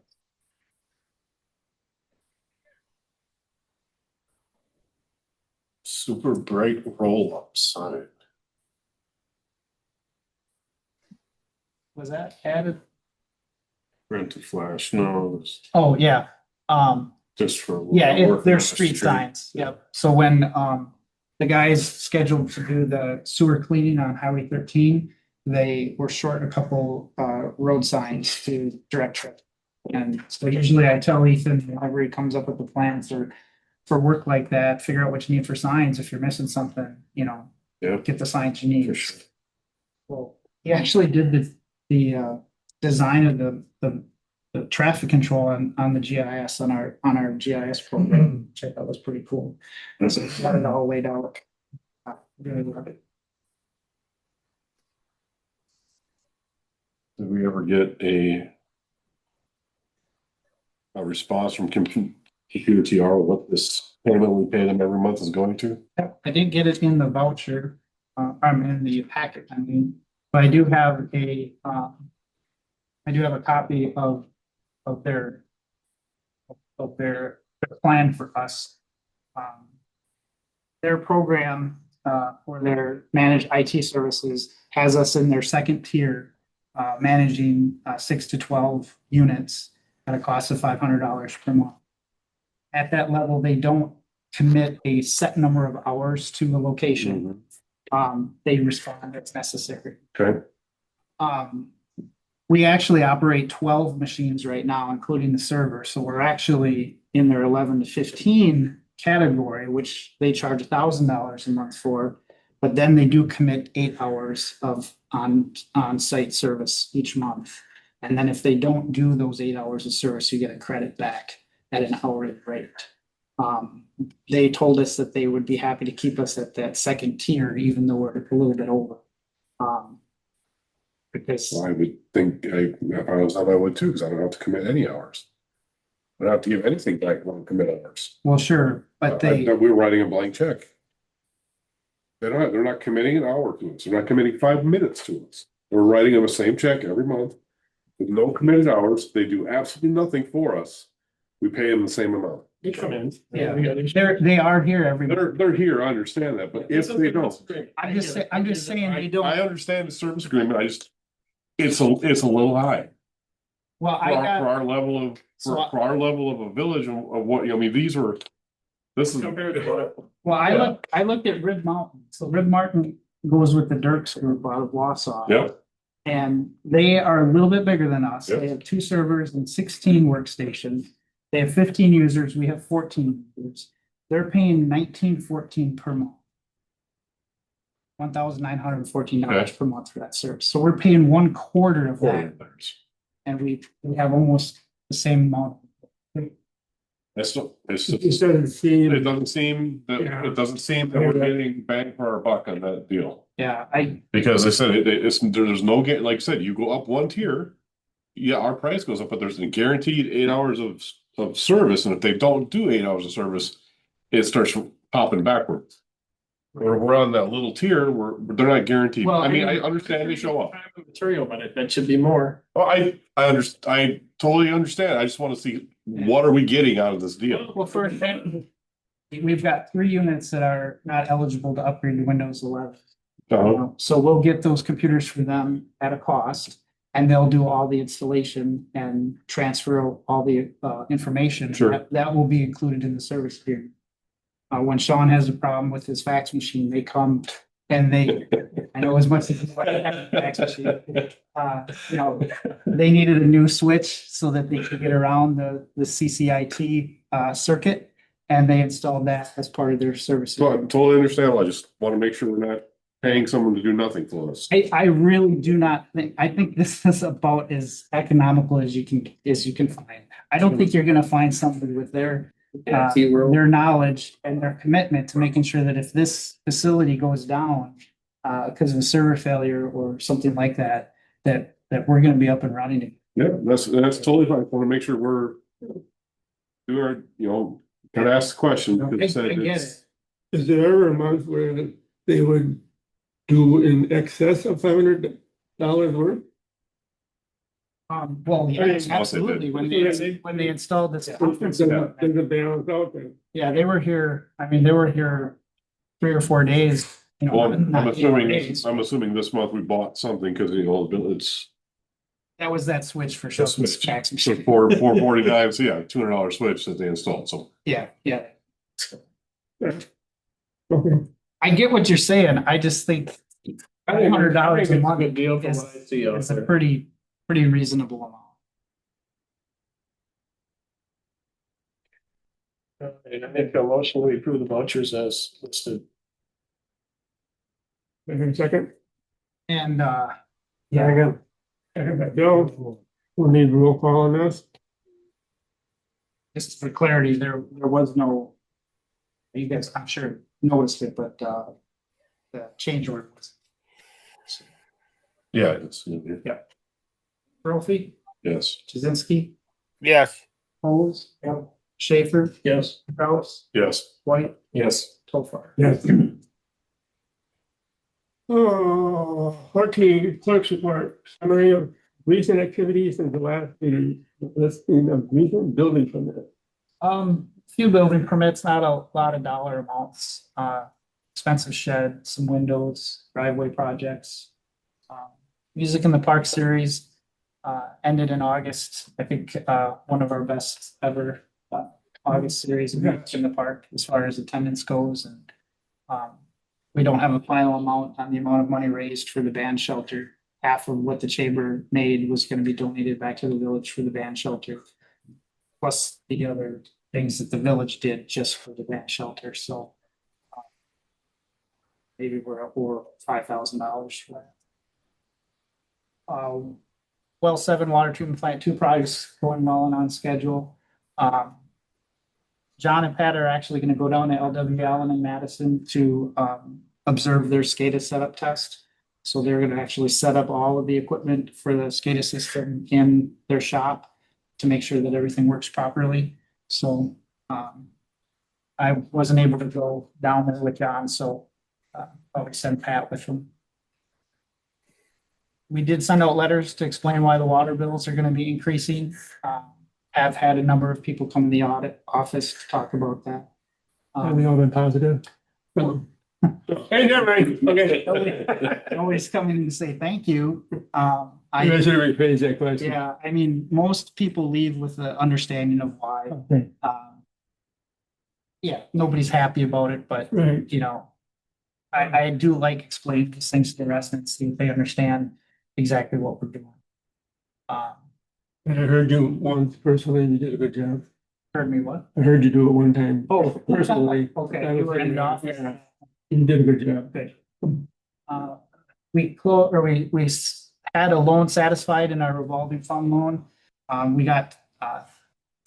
Super bright roll-ups on it. Was that added? Rent to flash, no, it's Oh, yeah. just for. Yeah, working on they're the street signs, yep. So when the guys scheduled to do the sewer cleaning on Highway 13, they were short a couple road signs to direct traffic. And so usually I tell Ethan, whenever he comes up with the plans for work like that, figure out what you need for signs. If you're missing something, Yeah. get the signs you need. For sure. Well, he actually did the design of the traffic control on the GIS on our GIS program, which I thought was pretty cool. So it's got it all laid out. Really love it. Did we ever get a a response from Computer TR, what this payment we pay them every month is going to? I didn't get it in the voucher, I'm in the packet, I mean, but I do have a copy of their plan for us. Their program, for their managed IT services has us in their second tier, managing, 6 to 12 units at a cost of $500 per month. At that level, they don't commit a set number of hours to a location. They respond as necessary. Okay. We actually operate 12 machines right now, including the server. So we're actually in their 11 to 15 category, which they charge $1,000 a month for. But then they do commit 8 hours of on-site service each month. And then if they don't do those 8 hours of service, you get a credit back at an hourly rate. They told us that they would be happy to keep us at that second tier, even though we're a little bit over. Because I would think, if I was on, I would too, because I don't have to commit any hours. I don't have to give anything back when I commit hours. well, sure, but We're writing a blank check. They're not committing an hour to us. They're not committing 5 minutes to us. We're writing them the same check every month with no committed hours. They do absolutely nothing for us. We pay them the same amount. They come in. Yeah. they are here every month. They're here, I understand that, but if they don't. I'm just saying they don't. I understand the service agreement, it's a little high. Well, For our level of, for our level of a village of what, I mean, this is. Compared to what? Well, I looked at Rib Mountain. So Rib Mountain goes with the Dirks group out of Wausau. Yep. And they are a little bit bigger than us. Yep. They have 2 servers and 16 workstations. They have 15 users. We have 14 users. They're paying $19.14 per month. $1,914 per month for that service. So we're paying 1/4 of that. And we have almost the same amount. It doesn't seem. doesn't seem that we're getting bang for our buck on that deal. Yeah, Because I said, there's no get, like I said, you go up one tier. Yeah, our price goes up, but there's a guaranteed 8 hours of service, and if they don't do 8 hours of service, it starts popping backwards. We're on that little tier where they're not guaranteed. Well, I mean, I understand they show up. Material, but that should be more. Well, I totally understand. I just want to see what are we getting out of this deal? well, first, we've got 3 units that are not eligible to upgrade to Windows 11. So we'll get those computers for them at a cost, and they'll do all the installation and transfer all the information. Sure. That will be included in the service agreement. When Sean has a problem with his fax machine, they come and I know as much as fax machine, they needed a new switch so that they could get around the CCIT circuit, and they installed that as part of their service. So I totally understand. I just want to make sure we're not paying someone to do nothing for us. I really do not think, I think this is about as economical as you can find. I don't think you're gonna find somebody with their knowledge and their commitment to making sure that if this facility goes down because of a server failure or something like that, that we're gonna be up and running. Yeah, that's totally fine. I want to make sure we're doing our, gotta ask the question. I because get it's- it. Is there ever a month where they would do in excess of $500 worth? Well, yeah, I mean, absolutely. When they installed this conference, Does it balance out then? yeah, they were here 3 or 4 days. Well, I'm not 8 days. assuming this month we bought something because it's That was that switch for Shelton's fax so machine. $449, so yeah, $200 switch that they installed, so. Yeah. Okay. I get what you're saying. I just think $500 a month Good deal for what I see out is a there. pretty reasonable amount. And I make a motion to approve the vouchers as listed. Second? And, Second by Bill. We'll need roll call on this. just for clarity, there was no, you guys, I'm sure noticed it, but, the change order was. Yeah, Brophy, yes. Jazinski, Yes. Opposed? Schaefer, Yes. Kraus, Yes. White, Yes. Tofar. Yes. Oh, 14, clerk's report, summary of recent activities and the last meeting, listing of recent building permits. Few building permits, not a lot of dollar amounts, expensive shed, some windows, driveway projects. Music in the Park series, ended in August. I think, one of our best ever, August series of Music in the Park as far as attendance goes, and, we don't have a final amount on the amount of money raised for the band shelter. Half of what the chamber made was gonna be donated back to the village for the band shelter. Plus the other things that the village did just for the band shelter, so. Maybe we're up over $5,000 for that. Well 7 water treatment plant, 2 projects going well and on schedule. John and Pat are actually gonna go down to LW Allen and Madison to observe their SCADA setup test. So they're gonna actually set up all of the equipment for the SCADA system in their shop to make sure that everything works properly. So I wasn't able to go down there with John, so I'll send Pat with him. We did send out letters to explain why the water bills are gonna be increasing. Have had a number of people come to the audit office to talk about that. Have we all been positive? Hey, never mind, okay. Always coming in to say thank you. You guys should rephrase that question. Yeah, I mean, most people leave with the understanding of why. Okay, Yeah, nobody's happy about it, but right. you know, I do like explaining these things to the residents, so they understand exactly what we're doing. And I heard you once personally, you did a good job. Heard me what? I heard you do it one time. Oh, Personally. okay, you were in the office. Yeah. You did a good job. Good. We had a loan satisfied in our revolving fund loan. We got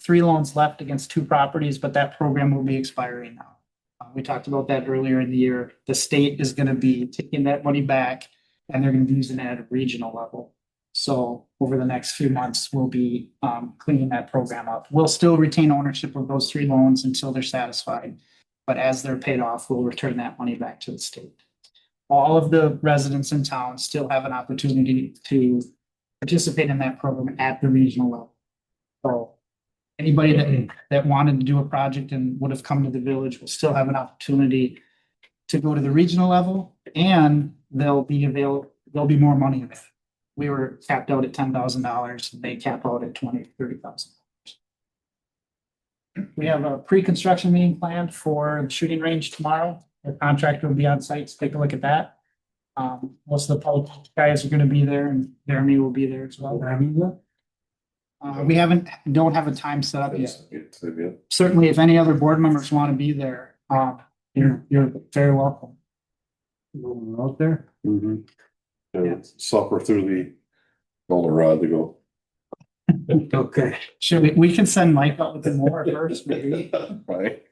3 loans left against 2 properties, but that program will be expiring now. We talked about that earlier in the year. The state is gonna be taking that money back and they're gonna be using it at a regional level. So over the next few months, we'll be cleaning that program up. We'll still retain ownership of those 3 loans until they're satisfied. But as they're paid off, we'll return that money back to the state. All of the residents in town still have an opportunity to participate in that program at the regional level. So anybody that wanted to do a project and would have come to the village will still have an opportunity to go to the regional level, and there'll be more money available. We were capped out at $10,000. They cap out at $20,000, $30,000. We have a pre-construction meeting planned for the shooting range tomorrow. The contractor will be on site to take a look at that. Most of the public guys are gonna be there, and Jeremy will be there as well. We don't have a time set up yet. Certainly, if any other board members want to be there, you're very welcome. Out there? And suffer through the goldenrod to go. Okay. We can send Mike up with the more first, maybe. Right.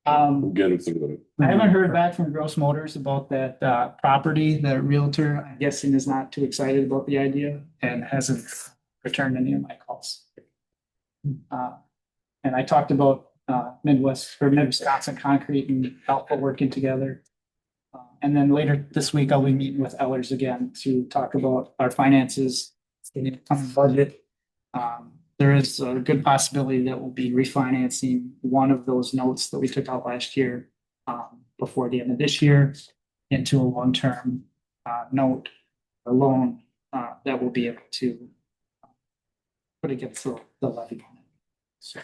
We'll get it through I haven't heard back from Gross Motors about that property. The realtor, I'm guessing, is not too excited about the idea and hasn't returned any of my calls. And I talked about Mid-Wisconsin Concrete and Alpha working together. And then later this week, I'll be meeting with Ellers again to talk about our finances, the upcoming budget. There is a good possibility that we'll be refinancing one of those notes that we took out last year before the end of this year into a long-term note or loan that will be able to put against the levy on it. So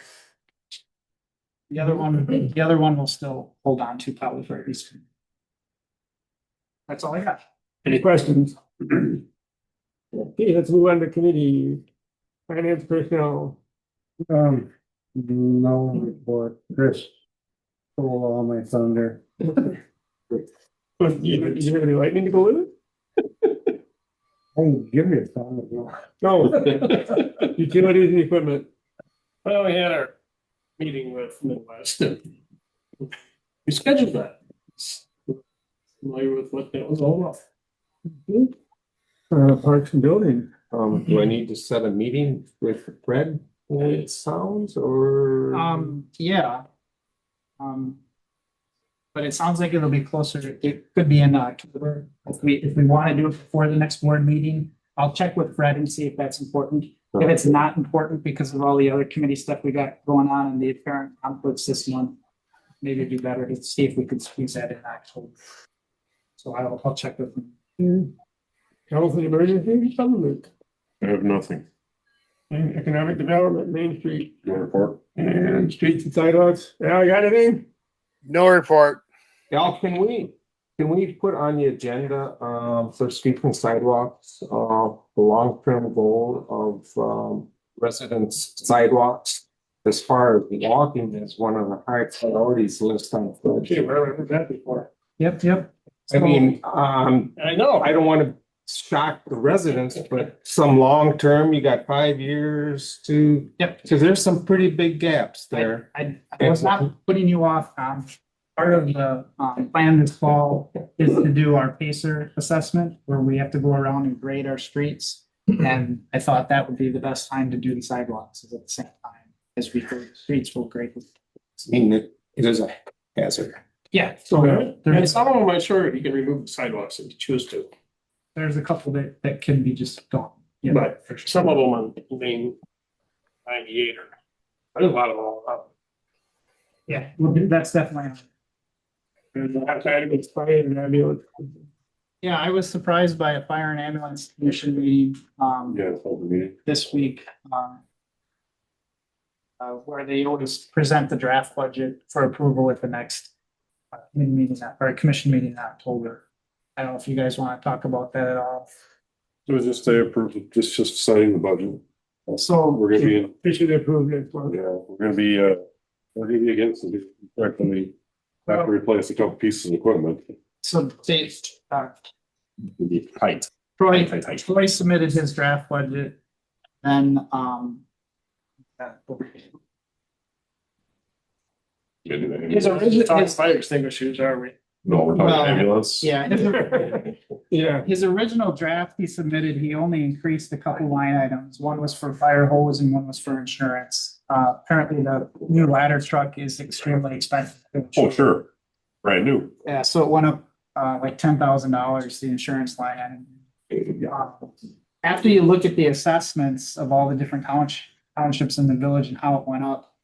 the other one will still hold on to probably for at least. That's all I got. Any questions? Okay, let's move on to committee. Finance personnel. No report. Chris stole all my thunder. You have any lightning to go with it? Hey, give me a thunder. No. Utilities and equipment. Well, we had our meeting with Midwest. We scheduled that. Familiar with what that was all about. Parks and building. Do I need to set a meeting with Fred it sounds, or? Yeah. But it sounds like it'll be closer, it could be in October, if we want to do it before the next board meeting. I'll check with Fred and see if that's important. If it's not important because of all the other committee stuff we got going on and the apparent conflicts this month, maybe it'd be better to see if we could squeeze that in October. So I'll check with them. Health and emergency supplement I have nothing. and economic development, Main Street No report. and streets and sidewalks. Al, you got anything? No report. Al, can we put on the agenda, for streets and sidewalks, the long-term goal of, residents sidewalks? As far as walking is one of the high priorities list on. Okay, where have we that before? Yep. I mean, I know. I don't want to shock the residents, but some long-term, you got 5 years to. Yep. Because there's some pretty big gaps there. I was not putting you off. Part of the plan this fall is to do our pacer assessment where we have to go around and grade our streets. And I thought that would be the best time to do the sidewalks is at the same time as we go, the streets will grade. I mean, it is a hazard. Yeah, So, there and is, some of them, I'm sure you can remove the sidewalks if you choose to, there's a couple that can be just gone. Yeah, but for sure. some of them on main 98 or, there's a lot of them. Yeah, well, that's definitely. I've had to explain and ambulance. Yeah, I was surprised by a fire and ambulance commission meeting, Yeah, it's open meeting. this week, where they always present the draft budget for approval at the next meeting, or a commission meeting in October. I don't know if you guys want to talk about that at all. It was just they approved, just signing the budget. So We're gonna be in, We should approve next month. yeah, we're gonna be, we're gonna be against it. Practically have to replace a couple pieces of equipment. So Dave, Height. Troy submitted his draft budget, then, his original, Talking fire extinguishers, are we? No, we're Well, talking ambulance. yeah, Yeah, his original draft he submitted, he only increased a couple line items. One was for fire hose and one was for insurance. Apparently the new ladder truck is extremely expensive. Oh, sure. Brand new. Yeah, so it went up, like $10,000, the insurance line item. After you look at the assessments of all the different townships in the village and how it went up,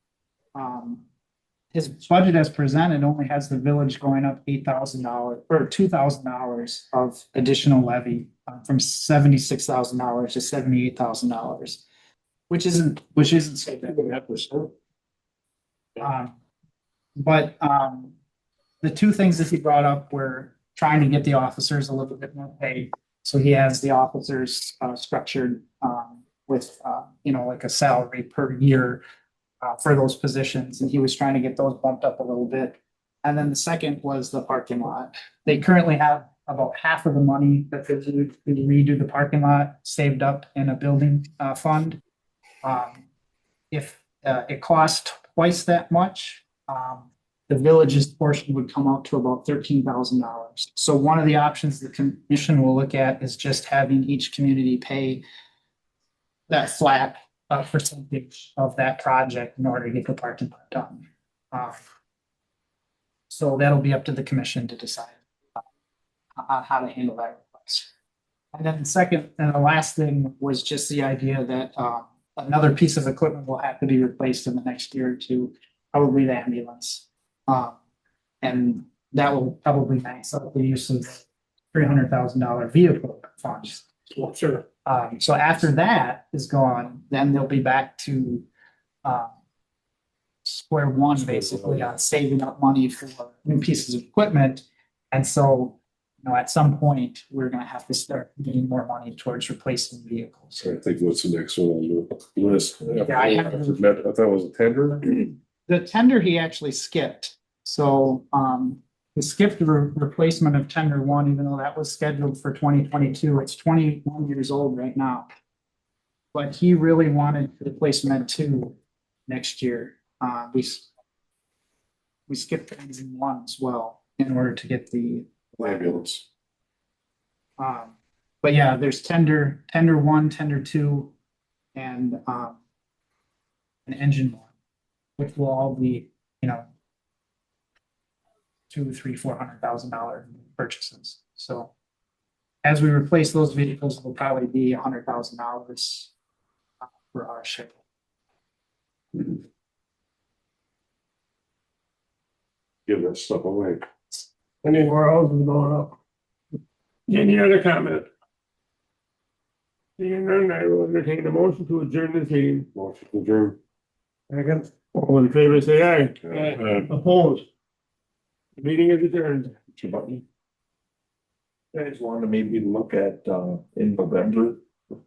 his budget as presented only has the village going up $8,000 or $2,000 of additional levy, from $76,000 to $78,000, which isn't so bad. But the two things that he brought up were trying to get the officers a little bit more pay. So he has the officers structured with like a salary per year for those positions, and he was trying to get those bumped up a little bit. And then the second was the parking lot. They currently have about half of the money that they do to redo the parking lot saved up in a building fund. If it costs twice that much, the village's portion would come out to about $13,000. So one of the options the commission will look at is just having each community pay that flat percentage of that project in order to get the parking lot done. So that'll be up to the commission to decide how to handle that request. And then the second and the last thing was just the idea that another piece of equipment will have to be replaced in the next year or two, probably the ambulance. And that will probably max out the use of $300,000 vehicle funds. Well, sure. So after that is gone, then they'll be back to square one, basically, on saving up money for new pieces of equipment. And so, at some point, we're gonna have to start getting more money towards replacing vehicles. So I think what's the next one on the list? Yeah, I have- I thought it was a tender. The tender he actually skipped. So he skipped the replacement of tender one, even though that was scheduled for 2022. It's 21 years old right now. But he really wanted replacement two next year. We skipped engine one as well in order to get the Ambulance. but yeah, there's tender one, tender two, and an engine one, which will all be, $200,000, $300,000, $400,000 purchases. So as we replace those vehicles, it'll probably be $100,000 for our ship. Give that stuff away. Any more houses going up? Any other comment? Seeing none, I will entertain a motion to adjourn this meeting. Motion to adjourn. Second. All in favor, say aye. Aye. Opposed? The meeting is adjourned. You guys want to maybe look at, in November,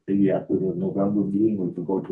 maybe after the November meeting, we could go to a